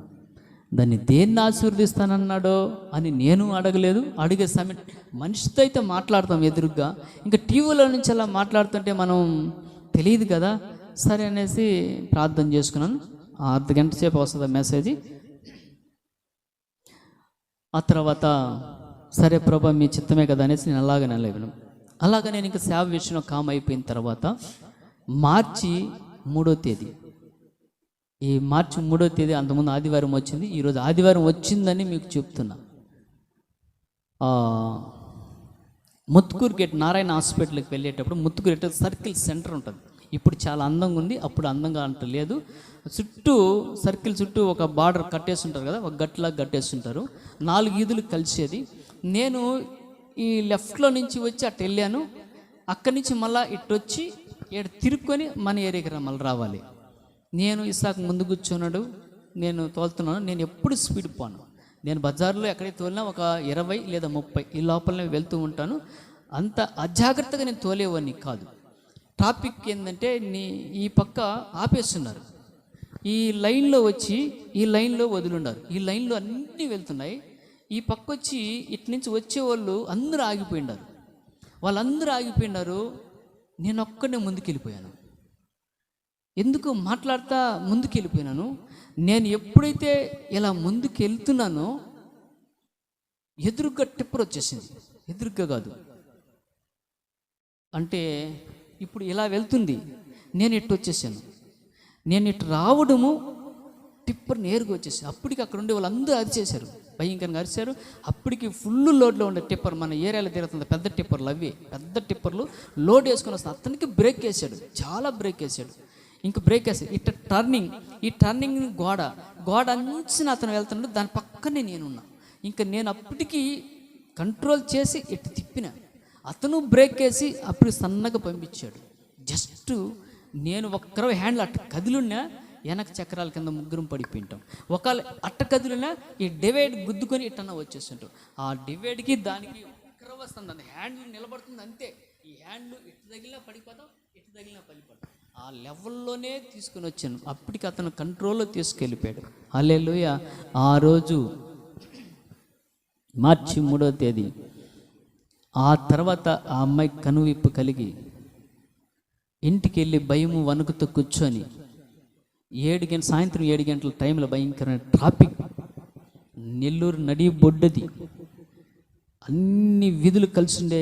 దాన్ని దేన్ని ఆశీర్వదిస్తానన్నాడో అని నేను అడగలేదు. అడిగే సమయం మనిషితో అయితే మాట్లాడతాం ఎదురుగా, ఇంకా టీవీలో నుంచి అలా మాట్లాడుతుంటే మనం తెలియదు కదా. సరే అనేసి ప్రార్థన చేసుకున్నాను. అర్ధగంట సేపు వస్తుంది మెసేజ్. ఆ తర్వాత సరే ప్రభా మీ చిత్తమే కదా అనేసి నేను అలాగనే లేవను. అలాగ నేను ఇంకా సేవ విషయంలో కామ్ అయిపోయిన తర్వాత మార్చి 3వ తేదీ, ఈ మార్చి 3వ తేదీ, అంతకుముందు ఆదివారం వచ్చింది, ఈరోజు ఆదివారం వచ్చిందని మీకు చెప్తున్నా. ముత్తుకూరు గేట్ నారాయణ హాస్పిటల్కి వెళ్ళేటప్పుడు ముత్తుకూరు గేట్ సర్కిల్ సెంటర్ ఉంటుంది. ఇప్పుడు చాలా అందంగా ఉంది, అప్పుడు అందంగా అంటలేదు. చుట్టూ సర్కిల్ చుట్టూ ఒక బార్డర్ కట్టేసి ఉంటారు కదా, ఒక గట్లా కట్టేసి ఉంటారు, 4 వీధులు కలిసేది. నేను ఈ లెఫ్ట్లో నుంచి వచ్చి అటు వెళ్ళాను. అక్కడి నుంచి మళ్ళీ ఇటు వచ్చి ఇక్కడ తిరుక్కొని మన ఏరియాకి మళ్ళీ రావాలి. నేను ఇసాక్ ముందు కూర్చున్నాడు, నేను తోలుతున్నాను. నేను ఎప్పుడు స్పీడ్ పోను. నేను బజార్లో ఎక్కడికి తోలినా ఒక 20 లేదా 30 ఈ లోపలనే వెళ్తూ ఉంటాను. అంత అజాగ్రత్తగా నేను తోలేవాడిని కాదు. ట్రాఫిక్ ఏంటంటే ఈ పక్క ఆపేస్తున్నారు, ఈ లైన్లో వచ్చి ఈ లైన్లో వదిలిన్నారు, ఈ లైన్లో అన్నీ వెళ్తున్నాయి. ఈ పక్క వచ్చి ఇటు నుంచి వచ్చేవాళ్ళు అందరూ ఆగిపోయినారు. వాళ్ళందరూ ఆగిపోయినారు, నేను ఒక్కడే ముందుకెళ్ళిపోయాను. ఎందుకు మాట్లాడుతా ముందుకెళ్ళిపోయినాను. నేను ఎప్పుడైతే ఇలా ముందుకు వెళ్తున్నానో ఎదురుగా టిప్పర్ వచ్చేసింది. ఎదురుగా కాదు అంటే ఇప్పుడు ఇలా వెళ్తుంది, నేను ఇటు వచ్చేసాను. నేను ఇటు రావడము టిప్పర్ నేరుగా వచ్చేసి అప్పటికి అక్కడ ఉండే వాళ్ళందరూ అరిచేశారు, భయంకరంగా అరిచారు. అప్పటికి ఫుల్ లోడ్లో ఉండే టిప్పర్ మన ఏరియాలో తిరుగుతుంది, పెద్ద టిప్పర్లు, అవి పెద్ద టిప్పర్లు లోడ్ వేసుకొని వస్తాను. అతనికి బ్రేక్ వేసాడు, చాలా బ్రేక్ వేసాడు. ఇంక బ్రేక్ వేసాడు. ఇట్లా ఈ టర్నింగ్ గోడ అంచిన అతను వెళ్తున్నాడు, దాని పక్కనే నేనున్నా. ఇంకా నేను అప్పటికి కంట్రోల్ చేసి ఇటు తిప్పిన, అతను బ్రేక్ వేసి అప్పుడు సన్నగా పంపించాడు. జస్ట్ నేను ఒక్కరో హ్యాండ్లు అట్ట కదిలిన్నా వెనక చక్రాల కింద ముగ్గురం పడిపోయింటాం. ఒకవేళ అట్ట కదిలినా ఈ డివైడ్ గుద్దుకొని ఇట్టన్నా వచ్చేస్తుంటాం. ఆ డివైడ్కి దానికి ఒక్కరో వస్తుంది, హ్యాండ్లు నిలబడుతుంది అంతే. ఈ హ్యాండ్లు ఇటు తగిలినా పడిపోతాం, ఇటు తగిలినా పడిపోతాం. ఆ లెవెల్లోనే తీసుకుని వచ్చాను. అప్పటికి అతను కంట్రోల్లో తీసుకెళ్ళిపోయాడు. హల్లెలూయా. ఆ రోజు మార్చి 3వ తేదీ, ఆ తర్వాత ఆ అమ్మాయి కనువిప్పు కలిగి ఇంటికి వెళ్ళి భయము వణుకుతో కూర్చొని సాయంత్రం 7 గంటల టైంలో భయంకరమైన ట్రాఫిక్, నెల్లూరు నడి బొడ్డది, అన్ని విధులు కలిసి ఉండే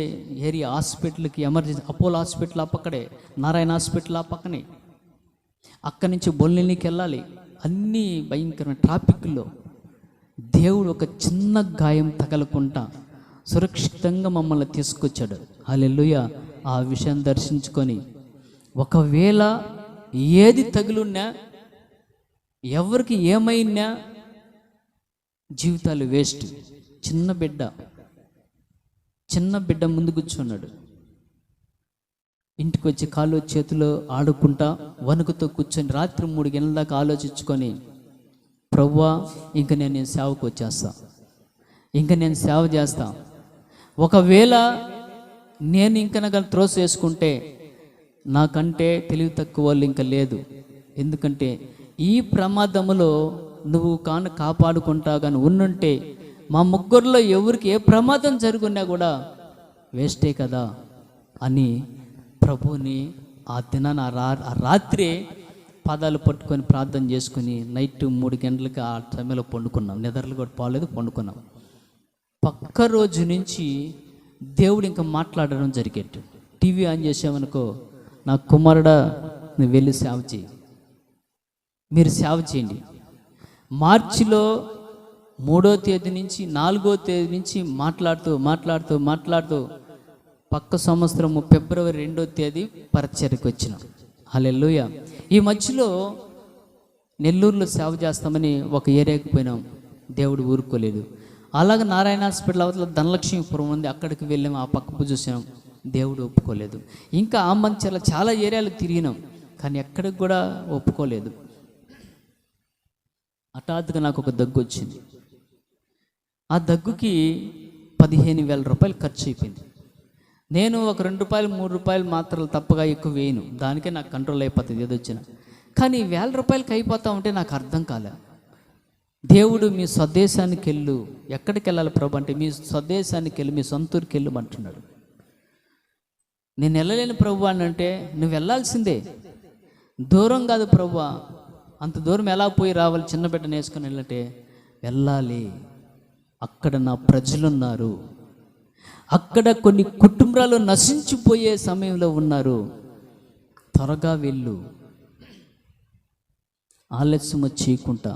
ఏరియా, హాస్పిటల్కి ఎమర్జెన్సీ, అపోలో హాస్పిటల్ ఆ పక్కడే, నారాయణ హాస్పిటల్ ఆ పక్కనే, అక్కడి నుంచి బొల్లెనికి వెళ్ళాలి. అన్నీ భయంకరమైన ట్రాఫిక్లో దేవుడు ఒక చిన్న గాయం తగలకుండా సురక్షితంగా మమ్మల్ని తీసుకొచ్చాడు. హల్లెలూయా. ఆ విషయం దర్శించుకొని ఒకవేళ ఏది తగులున్నా, ఎవరికి ఏమైనా జీవితాలు వేస్ట్. చిన్న బిడ్డ ముందు కూర్చున్నాడు. ఇంటికి వచ్చి కాళ్ళు చేతిలో ఆడుకుంటా వణుకుతో కూర్చొని రాత్రి 3 గంటల దాకా ఆలోచించుకొని, ప్రభువా ఇంక నేను సేవకు వచ్చేస్తా, ఇంక నేను సేవ చేస్తా. ఒకవేళ నేను ఇంక నాకు త్రోస్ వేసుకుంటే నాకంటే తెలివి తక్కువ వాళ్ళు ఇంకా లేదు. ఎందుకంటే ఈ ప్రమాదములో నువ్వు కాపాడుకుంటా కానీ ఉండుంటే మా ముగ్గురులో ఎవరికి ఏ ప్రమాదం జరుగున్నా కూడా వేస్టే కదా అని ప్రభువుని ఆ దినాన ఆ రాత్రి పాదాలు పట్టుకొని ప్రార్థన చేసుకుని నైట్ 3 గంటలకి ఆ సమయంలో పండుకున్నాం. నిద్రలు కూడా పోలేదు, పండుకున్నాం. పక్క రోజు నుంచి దేవుడు ఇంకా మాట్లాడడం జరిగేట్టు. టీవీ ఆన్ చేసామనుకో, నా కుమారుడా నువ్వు వెళ్ళి సేవ చేయి, మీరు సేవ చేయండి. మార్చిలో 3వ తేదీ నుంచి 4వ తేదీ నుంచి మాట్లాడుతూ పక్క సంవత్సరము ఫిబ్రవరి 2వ తేదీ పరిచర్యకు వచ్చినాం. హల్లెలూయా. ఈ మధ్యలో నెల్లూరులో సేవ చేస్తామని ఒక ఏరియాకి పోయినాం. దేవుడు ఊరుకోలేదు. అలాగే నారాయణ హాస్పిటల్ అవతల ధనలక్ష్మీపురం ఉంది, అక్కడికి వెళ్ళాము. ఆ పక్కకు చూసాం, దేవుడు ఒప్పుకోలేదు. ఇంకా ఆ మంచిలో చాలా ఏరియాలు తిరిగినాం, కానీ ఎక్కడికి కూడా ఒప్పుకోలేదు. హఠాత్తుగా నాకు ఒక దగ్గు వచ్చింది. ఆ దగ్గుకి 15,000 రూపాయలు ఖర్చు అయిపోయింది. నేను ఒక 2 రూపాయలు 3 రూపాయలు మాత్రలు తప్పగా ఎక్కువ వేయను, దానికే నాకు కంట్రోల్ అయిపోతుంది ఏదో వచ్చిన. కానీ 1,000 రూపాయలకి అయిపోతా ఉంటే నాకు అర్థం కాలే. దేవుడు మీ స్వదేశానికి వెళ్ళు. ఎక్కడికి వెళ్ళాలి ప్రభు అంటే, మీ స్వదేశానికి వెళ్ళి, మీ సొంతూరికి వెళ్ళమంటున్నాడు. నేను వెళ్ళలేను ప్రభు అని అంటే, నువ్వు వెళ్ళాల్సిందే, దూరం కాదు ప్రభు, అంత దూరం ఎలా పోయి రావాలి, చిన్న బిడ్డను వేసుకొని వెళ్ళంటే వెళ్ళాలి. అక్కడ నా ప్రజలున్నారు, అక్కడ కొన్ని కుటుంబాలు నశించిపోయే సమయంలో ఉన్నారు, త్వరగా వెళ్ళు, ఆలస్యం చేయకుండా.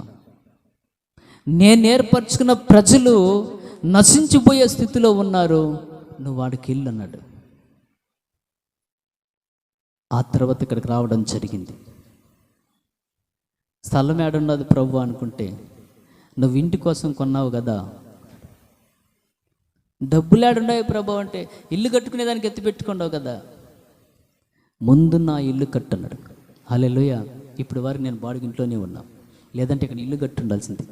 నేను ఏర్పరచుకున్న ప్రజలు నశించిపోయే స్థితిలో ఉన్నారు, నువ్వు వాడికి వెళ్ళు అన్నాడు. ఆ తర్వాత ఇక్కడికి రావడం జరిగింది. స్థలం ఏడున్నది ప్రభు అనుకుంటే, నువ్వు ఇంటి కోసం కొన్నావు కదా, డబ్బులు ఏడున్నాయి ప్రభు అంటే, ఇల్లు కట్టుకునేదానికి ఎత్తి పెట్టుకున్నావు కదా, ముందు నా ఇల్లు కట్టన్నాడు. హల్లెలూయా. ఇప్పుడు వరకు నేను బాడిగ ఇంట్లోనే ఉన్నా, లేదంటే ఇక్కడ ఇల్లు కట్టి ఉండాల్సింది,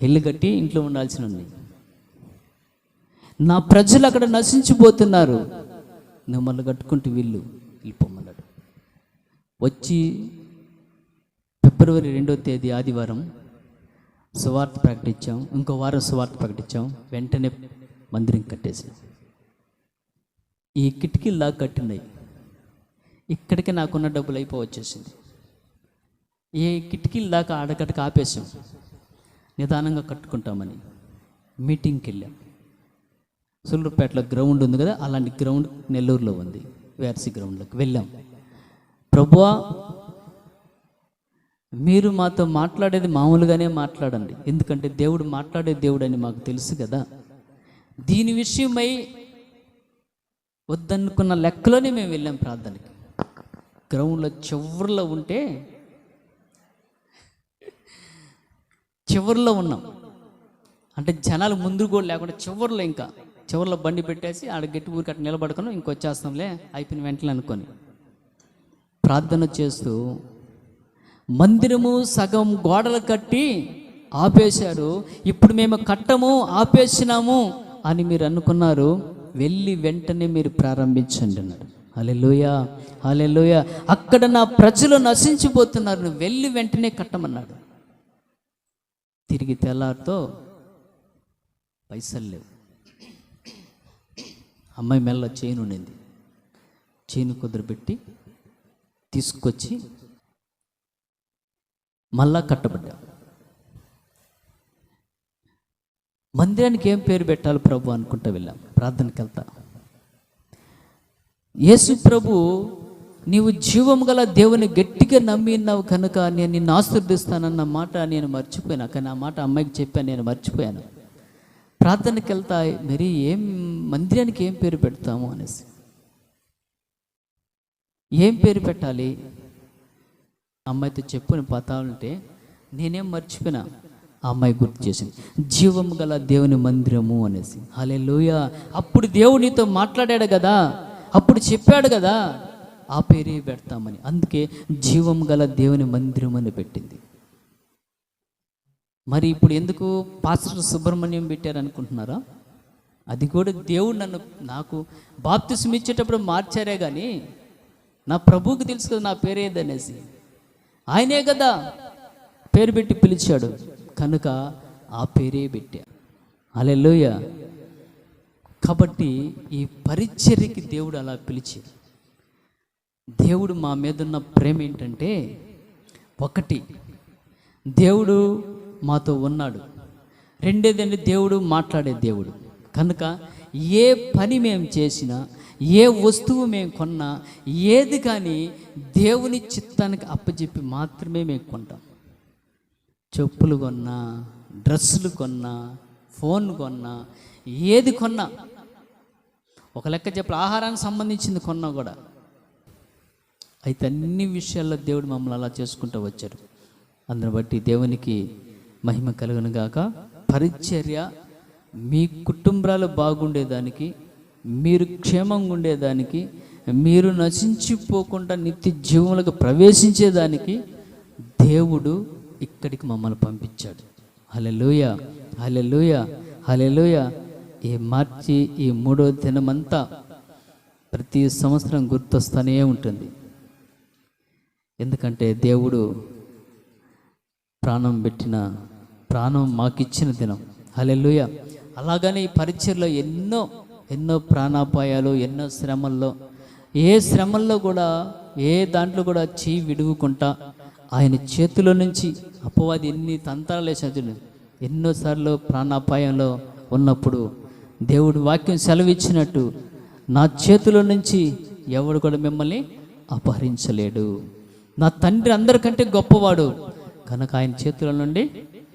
ఇల్లు కట్టి ఇంట్లో ఉండాల్సి ఉంది. నా ప్రజలు అక్కడ నశించిపోతున్నారు, నువ్వు మళ్ళీ కట్టుకుంటూ వెళ్ళిపోమన్నాడు. వచ్చి ఫిబ్రవరి 2వ తేదీ ఆదివారం సువార్త ప్రకటించాం. ఇంకో వారం సువార్త ప్రకటించాం. వెంటనే మందిరం కట్టేసాం. ఈ కిటికీలా కట్టినాయి. ఇక్కడికి నాకున్న డబ్బులు వచ్చేసింది. ఏ కిటికీల దాకా ఆడకట్టుకు ఆపేసాం, నిదానంగా కట్టుకుంటామని. మీటింగ్కి వెళ్ళాం. సుళ్ళూరుపేటలో గ్రౌండ్ ఉంది కదా, అలాంటి గ్రౌండ్ నెల్లూరులో ఉంది, వేర్సి గ్రౌండ్లోకి వెళ్ళాం. ప్రభువా, మీరు మాతో మాట్లాడేది మామూలుగానే మాట్లాడండి, ఎందుకంటే దేవుడు మాట్లాడే దేవుడు అని మాకు తెలుసు కదా. దీని విషయమై వద్దనుకున్న లెక్కలోనే మేము వెళ్ళాం ప్రార్థనకి. గ్రౌండ్లో చివర్లో ఉంటే చివర్లో ఉన్నాం, అంటే జనాలు ముందు కూడా లేకుండా చివర్లో, ఇంకా చివర్లో బండి పెట్టేసి ఆడ గట్టి ఊరికి అట్లా నిలబడుకున్నాం. ఇంకొచ్చేస్తాంలే అయిపోయిన వెంటనే అనుకొని ప్రార్థన చేస్తూ మందిరము సగం గోడలు కట్టి ఆపేశారు. ఇప్పుడు మేము కట్టము, ఆపేసినాము అని మీరు అనుకున్నారు, వెళ్ళి వెంటనే మీరు ప్రారంభించండి అన్నాడు. హల్లెలూయా, హల్లెలూయా. అక్కడ నా ప్రజలు నశించిపోతున్నారు, నువ్వు వెళ్ళి వెంటనే కట్టమన్నాడు. తిరిగి తెల్లారితో పైసలు లేవు. అమ్మాయి మెల్ల చైన్ ఉండింది, చైన్ కుదిరిపెట్టి తీసుకొచ్చి మళ్ళా కట్టబడ్డా. మందిరానికి ఏం పేరు పెట్టాలి ప్రభు అనుకుంటా వెళ్ళాం. ప్రార్థనకి వెళ్తా, యేసు ప్రభు, నీవు జీవం గల దేవుని గట్టిగా నమ్మి ఉన్నావు కనుక నేను నిన్ను ఆశీర్వదిస్తానన్న మాట నేను మర్చిపోయాను. కానీ ఆ మాట అమ్మాయికి చెప్పాను, నేను మర్చిపోయాను. ప్రార్థనకి వెళ్తా, మరి మందిరానికి ఏం పేరు పెడతాము అనేసి, ఏం పేరు పెట్టాలి అమ్మాయితో చెప్పుని పోతానంటే నేనేం మర్చిపోయినా, ఆ అమ్మాయి గుర్తు చేసింది, జీవం గల దేవుని మందిరము అనేసి. హల్లెలూయా. అప్పుడు దేవుడు నీతో మాట్లాడాడు కదా, అప్పుడు చెప్పాడు కదా, ఆ పేరే పెడతామని. అందుకే జీవం గల దేవుని మందిరం అని పెట్టింది. మరి ఇప్పుడు ఎందుకు పాస్టర్ సుబ్రహ్మణ్యం పెట్టారు అనుకుంటున్నారా? అది కూడా దేవుడు నాకు బాప్తిసం ఇచ్చేటప్పుడు మార్చారే కానీ నా ప్రభువుకి తెలుసు కదా నా పేరేదనేసి. ఆయనే కదా పేరు పెట్టి పిలిచాడు కనుక ఆ పేరే పెట్టా. హల్లెలూయా. కాబట్టి ఈ పరిచర్యకి దేవుడు అలా పిలిచాడు. దేవుడు మా మీద ఉన్న ప్రేమ ఏంటంటే, ఒకటి దేవుడు మాతో ఉన్నాడు, రెండేదండి దేవుడు మాట్లాడే దేవుడు. కనుక ఏ పని మేము చేసినా, ఏ వస్తువు మేము కొన్నా, ఏది కానీ దేవుని చిత్తానికి అప్పచెప్పి మాత్రమే మేము కొంటాం. చెప్పులు కొన్నా, డ్రెస్సులు కొన్నా, ఫోన్ కొన్నా, ఏది కొన్నా ఒక లెక్క చెప్పి ఆహారానికి సంబంధించింది కొన్నా కూడా. అయితే అన్ని విషయాల్లో దేవుడు మమ్మల్ని అలా చేసుకుంటూ వచ్చారు. అందుని బట్టి దేవునికి మహిమ కలుగును గాక. పరిచర్య మీ కుటుంబాలు బాగుండేదానికి, మీరు క్షేమంగా ఉండేదానికి, మీరు నశించిపోకుండా నిత్య జీవములకు ప్రవేశించేదానికి దేవుడు ఇక్కడికి మమ్మల్ని పంపించాడు. హల్లెలూయా, హల్లెలూయా, హల్లెలూయా. ఈ మార్చి ఈ 3వ దినమంతా ప్రతి సంవత్సరం గుర్తొస్తూనే ఉంటుంది. ఎందుకంటే దేవుడు ప్రాణం మాకిచ్చిన దినం. హల్లెలూయా. అలాగనే ఈ పరిచర్లో ఎన్నో ప్రాణాపాయాలు, ఎన్నో శ్రమల్లో, ఏ శ్రమల్లో కూడా, ఏ దాంట్లో కూడా చేయి విడుగుకుంటా ఆయన చేతిలో నుంచి అపవాది ఎన్ని తంత్రాలు వేసాడు. ఎన్నోసార్లు ప్రాణాపాయంలో ఉన్నప్పుడు దేవుడు వాక్యం సెలవిచ్చినట్టు, నా చేతిలో నుంచి ఎవడు కూడా మిమ్మల్ని అపహరించలేడు, నా తండ్రి అందరికంటే గొప్పవాడు కనుక ఆయన చేతుల నుండి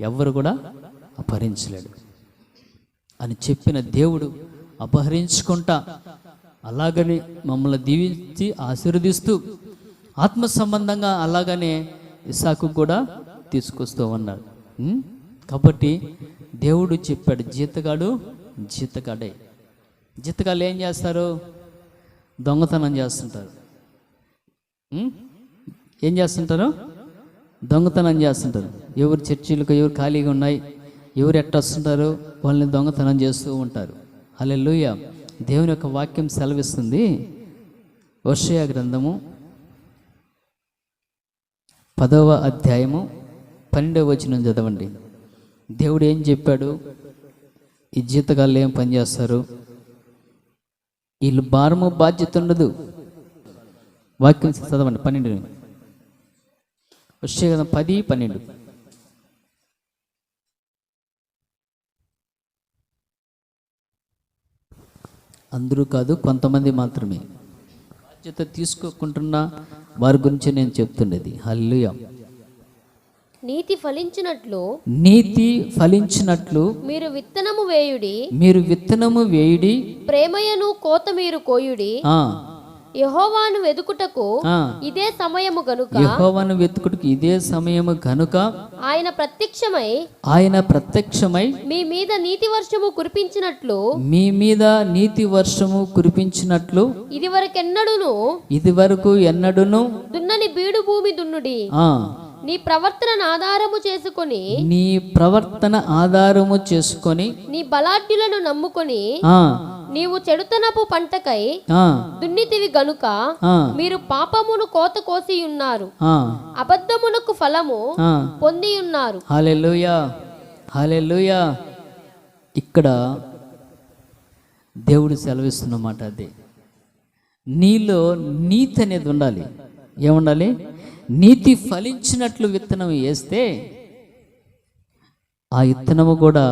ఎవరు కూడా అపహరించలేడు అని చెప్పిన దేవుడు అపహరించుకుంటా అలాగనే మమ్మల్ని దీవించి ఆశీర్వదిస్తూ ఆత్మ సంబంధంగా అలాగనే ఇస్సాకు కూడా తీసుకొస్తూ ఉన్నాడు. కాబట్టి దేవుడు చెప్పాడు, జీతగాడే. జీతగాళ్ళు ఏం చేస్తారు? దొంగతనం చేస్తుంటారు. ఏం చేస్తుంటారు? దొంగతనం చేస్తుంటారు. ఎవరు చర్చిలకు ఎవరు ఖాళీగా ఉన్నాయి, ఎవరు ఎట్టొస్తుంటారో వాళ్ళని దొంగతనం చేస్తూ ఉంటారు. హల్లెలూయా. దేవుని యొక్క వాక్యం సెలవిస్తుంది. హోషేయ గ్రంథము 10వ అధ్యాయము 12వ వచనం చదవండి. దేవుడు ఏం చెప్పాడు? ఈ జీతగాళ్ళు ఏం పని చేస్తారు? వీళ్ళు భారము బాధ్యత ఉండదు. వాక్యం చదవండి. 12 హోషేయ గ్రంథం 10:12. అందరూ కాదు, కొంతమంది మాత్రమే బాధ్యత తీసుకోకుంటున్న వారి గురించి నేను చెప్తుండేది. హల్లెలూయా. నీతి ఫలించినట్లు మీరు విత్తనము వేయుడి, ప్రేమయను కోత మీరు కోయుడి. యెహోవాను వెతుకుటకు ఇదే సమయము గనుక ఆయన ప్రత్యక్షమై మీ మీద నీతి వర్షము కురిపించినట్లు ఇదివరకు ఎన్నడును దున్నని బీడు భూమి దున్నుడి. నీ ప్రవర్తన ఆధారము చేసుకొని నీ బలాఢ్యులను నమ్ముకొని నీవు చెడుతనపు పంటకై దున్నితివి గనుక మీరు పాపమును కోత కోసి ఉన్నారు, అబద్ధమునకు ఫలము పొంది ఉన్నారు. హల్లెలూయా, హల్లెలూయా. ఇక్కడ దేవుడు సెలవిస్తున్నమాట అదే. నీలో నీతి అనేది ఉండాలి. ఏముండాలి? నీతి ఫలించినట్లు విత్తనం వేస్తే ఆ విత్తనము కూడా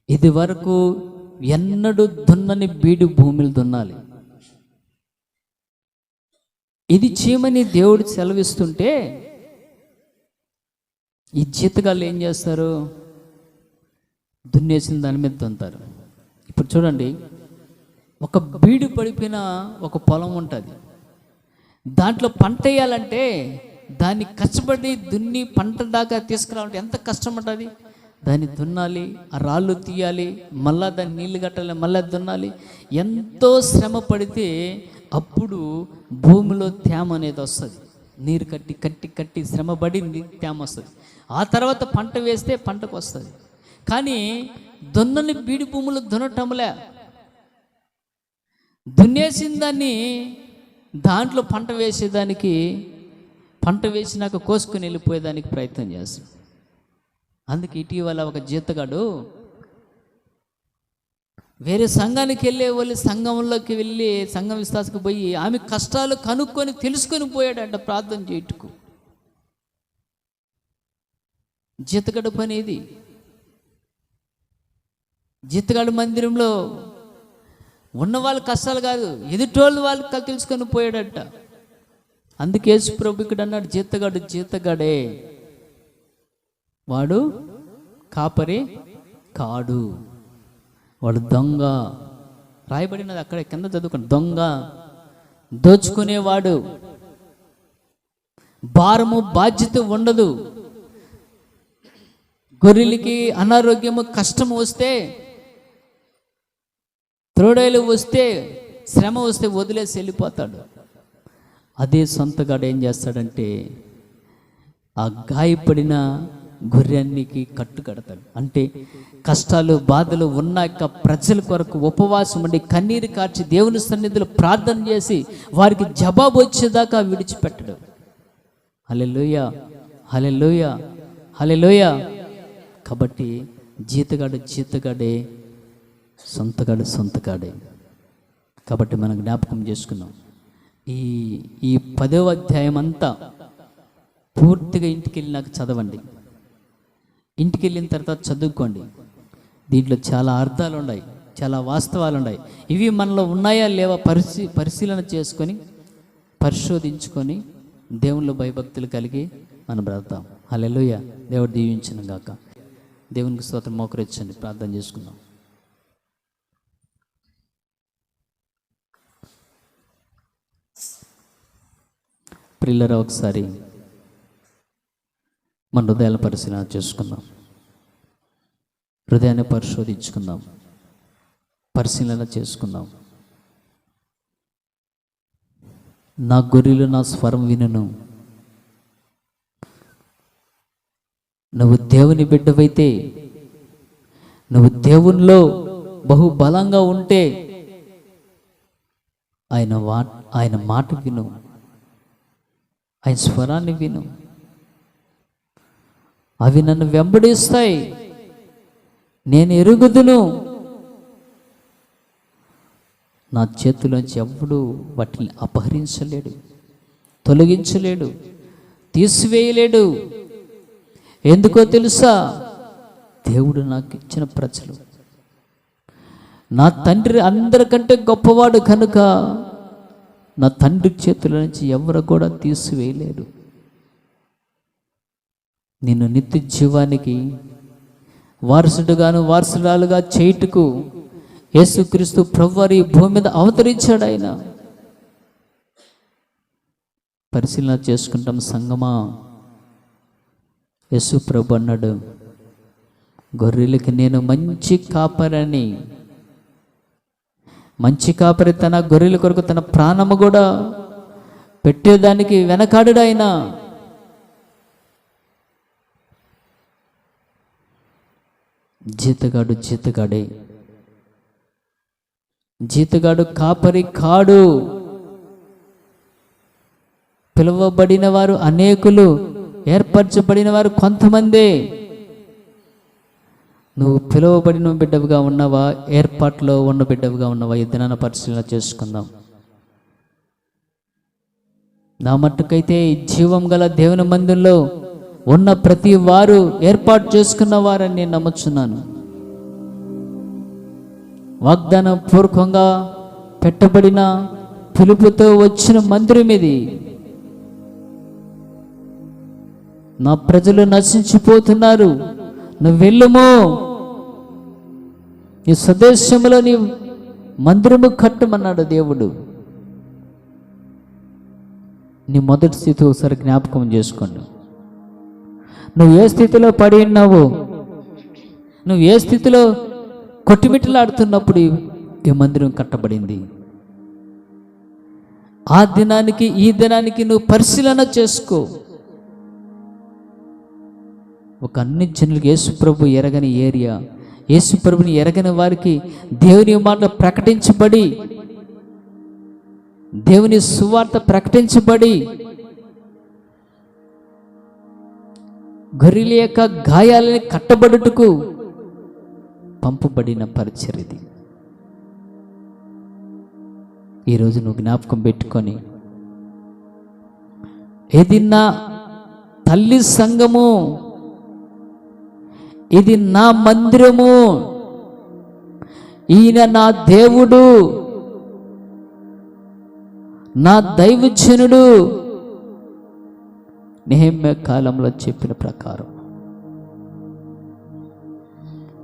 ఇది వరకు ఎన్నడూ దున్నని బీడు భూమిని దున్నాలి. ఇది చేయమని దేవుడు సెలవిస్తుంటే ఈ జీతగాళ్ళు ఏం చేస్తారు? దున్నేసిన దాని మీద దున్నుతారు. ఇప్పుడు చూడండి, ఒక బీడు పడిపోయిన ఒక పొలం ఉంటుంది. దాంట్లో పంట వేయాలంటే దాన్ని కష్టపడి దున్ని పంట దాకా తీసుకురావాలంటే ఎంత కష్టం ఉంటుంది. దాన్ని దున్నాలి, ఆ రాళ్ళు తీయాలి, మళ్ళా దాన్ని నీళ్లు కట్టాలి, మళ్ళీ దున్నాలి. ఎంతో శ్రమ పడితే అప్పుడు భూమిలో తేమ అనేది వస్తుంది. నీరు కట్టి కట్టి కట్టి శ్రమపడి తేమ వస్తుంది. ఆ తర్వాత పంట వేస్తే పంటకు వస్తుంది. కానీ దున్నని బీడి భూములు దున్నటంలే, దున్నేసిన దాన్ని దాంట్లో పంట వేసేదానికి, పంట వేసినాక కోసుకొని వెళ్ళిపోయేదానికి ప్రయత్నం చేస్తాడు. అందుకే ఇటీవల ఒక జీతగాడు వేరే సంఘానికి వెళ్ళి సంఘంలోకి వెళ్ళి సంఘం విశ్వాసకు పోయి ఆమె కష్టాలు కనుక్కొని తెలుసుకొని పోయాడంట ప్రార్థన చేయుటకు. జీతగాడు పని ఇది. జీతగాడు మందిరంలో ఉన్న వాళ్ళ కష్టాలు కాదు, ఎదుటోళ్ళు వాళ్ళు తెలుసుకొని పోయాడట. అందుకే యేసు ప్రభు ఇక్కడ అన్నాడు, జీతగాడే, వాడు కాపరి కాడు, వాడు దొంగ రాయబడినది అక్కడ కింద చదువుకోండి. దొంగ, దోచుకునేవాడు, భారము బాధ్యత ఉండదు. గొర్రెలకి అనారోగ్యము కష్టము వస్తే, త్రోడేలు వస్తే, శ్రమ వస్తే వదిలేసి వెళ్ళిపోతాడు. అదే సొంతగాడు ఏం చేస్తాడంటే ఆ గాయపడిన గొర్రెనికి కట్టు కడతాడు. అంటే కష్టాలు బాధలు ఉన్నాక ప్రజల కొరకు ఉపవాసం ఉండి కన్నీరు కార్చి దేవుని సన్నిధిలో ప్రార్థన చేసి వారికి జవాబు వచ్చేదాకా విడిచిపెట్టడు. హల్లెలూయా, హల్లెలూయా, హల్లెలూయా. కాబట్టి జీతగాడే, సొంతగాడు సొంతగాడే. కాబట్టి మనం జ్ఞాపకం చేసుకున్నాం. ఈ 10వ అధ్యాయం అంతా పూర్తిగా ఇంటికి వెళ్ళినాక చదవండి. ఇంటికి వెళ్ళిన తర్వాత చదువుకోండి. దీంట్లో చాలా అర్థాలు ఉన్నాయి, చాలా వాస్తవాలు ఉన్నాయి. ఇవి మనలో ఉన్నాయా లేవా పరిశీలన చేసుకొని పరిశోధించుకొని దేవునిలో భయభక్తులు కలిగి మనం బ్రతుకుతాం. హల్లెలూయా. దేవుడు దీవించును గాక. దేవునికి స్తోత్రం. మోకరించండి, ప్రార్థన చేసుకుందాం. ప్రియులారా, ఒకసారి మన హృదయాల పరిశీలన చేసుకుందాం. హృదయాన్ని పరిశోధించుకుందాం, పరిశీలన చేసుకుందాం. నా గొర్రెలు నా స్వరం వినును. నువ్వు దేవుని బిడ్డవైతే, నువ్వు దేవునిలో బహుబలంగా ఉంటే ఆయన మాట విను, ఆయన స్వరాన్ని విను. అవి నన్ను వెంబడిస్తాయి, నేను ఎరుగుదును. నా చేతిలోంచి ఎవడు వాటిని అపహరించలేడు, తొలగించలేడు, తీసివేయలేడు. ఎందుకో తెలుసా? దేవుడు నాకు ఇచ్చిన ప్రజలు. నా తండ్రి అందరికంటే గొప్పవాడు కనుక నా తండ్రి చేతుల నుంచి ఎవరు కూడా తీసివేయలేరు. నిన్ను నిత్య జీవానికి వారసుడుగాను వారసురాలుగా చేయుటకు యేసుక్రీస్తు ప్రభువారు ఈ భూమి మీద అవతరించాడు. ఆయన పరిశీలన చేసుకుంటాం సంగమా. యేసు ప్రభు అన్నాడు, గొర్రెలకి నేను మంచి కాపరని. మంచి కాపరి తన గొర్రెల కొరకు తన ప్రాణము కూడా పెట్టేదానికి వెనకాడు. ఆయన జీతగాడే. జీతగాడు కాపరి కాడు. పిలువబడిన వారు అనేకులు, ఏర్పరచబడిన వారు కొంతమందే. నువ్వు పిలువబడిన బిడ్డవుగా ఉన్నావా, ఏర్పాట్లో ఉన్న బిడ్డవుగా ఉన్నావా? ఈ దినాన పరిశీలన చేసుకుందాం. నా మట్టుకైతే జీవం గల దేవుని మందిరంలో ఉన్న ప్రతి వారు ఏర్పాటు చేసుకున్న వారని నేను నమ్ముచున్నాను. వాగ్దానం పూర్వకంగా పెట్టబడిన పిలుపుతో వచ్చిన మందిరం ఇది. నా ప్రజలు నశించిపోతున్నారు, నువ్వు వెళ్ళుము, నీ స్వదేశంలో నీ మందిరము కట్టమన్నాడు దేవుడు. నీ మొదటి స్థితి ఒకసారి జ్ఞాపకం చేసుకోండి. నువ్వు ఏ స్థితిలో పడి ఉన్నావు, నువ్వు ఏ స్థితిలో కొట్టిమిట్టలాడుతున్నప్పుడు ఈ మందిరం కట్టబడింది. ఆ దినానికి ఈ దినానికి నువ్వు పరిశీలన చేసుకో. ఒక అన్ని జనులకు యేసుప్రభు ఎరగని ఏరియా, యేసుప్రభుని ఎరగని వారికి దేవుని మాట ప్రకటించబడి, దేవుని సువార్త ప్రకటించబడి, గొర్రెల యొక్క గాయాలని కట్టబడుటకు పంపబడిన పరిచర్యది. ఈరోజు నువ్వు జ్ఞాపకం పెట్టుకొని, ఇది నా తల్లి సంఘము, ఇది నా మందిరము, ఈయన నా దేవుడు, నా దైవజనుడు, నెహెమ్యా కాలంలో చెప్పిన ప్రకారం.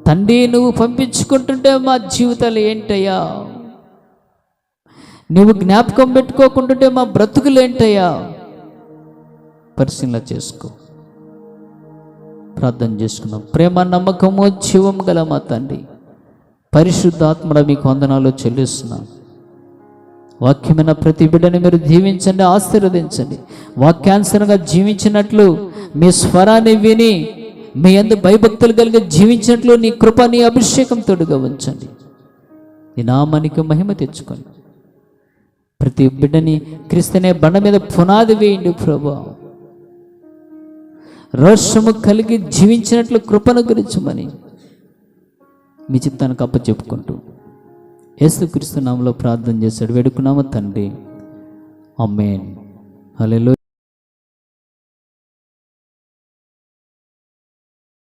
తండ్రి నువ్వు పంపించుకుంటుంటే మా జీవితాలు ఏంటయ్యా, నువ్వు జ్ఞాపకం పెట్టుకోకుంటుంటే మా బ్రతుకులేంటయ్యా? పరిశీలన చేసుకో. ప్రార్థన చేసుకున్నాం. ప్రేమ, నమ్మకము, జీవం గల మా తండ్రి, పరిశుద్ధాత్మడ మీకు వందనాలు చెల్లిస్తున్నాను. వాక్యమైన ప్రతి బిడ్డని మీరు దీవించండి, ఆశీర్వదించండి. వాక్యానుసారంగా జీవించినట్లు, మీ స్వరాన్ని విని మీ యందు భయభక్తులు కలిగి జీవించినట్లు నీ కృప, నీ అభిషేకం తోడుగా ఉంచండి. నీ నామానికి మహిమ తెచ్చుకోండి. ప్రతి బిడ్డని క్రీస్తునే బండ మీద పునాది వేయండి ప్రభువా. రోషము కలిగి జీవించినట్లు కృపను గురించమని మీ చిత్తానికి అప్పచెప్పుకుంటూ యేసుక్రీస్తు నామములో ప్రార్థన చేశాడు, వేడుకున్నాము తండ్రి. ఆమేన్. హల్లెలూయా.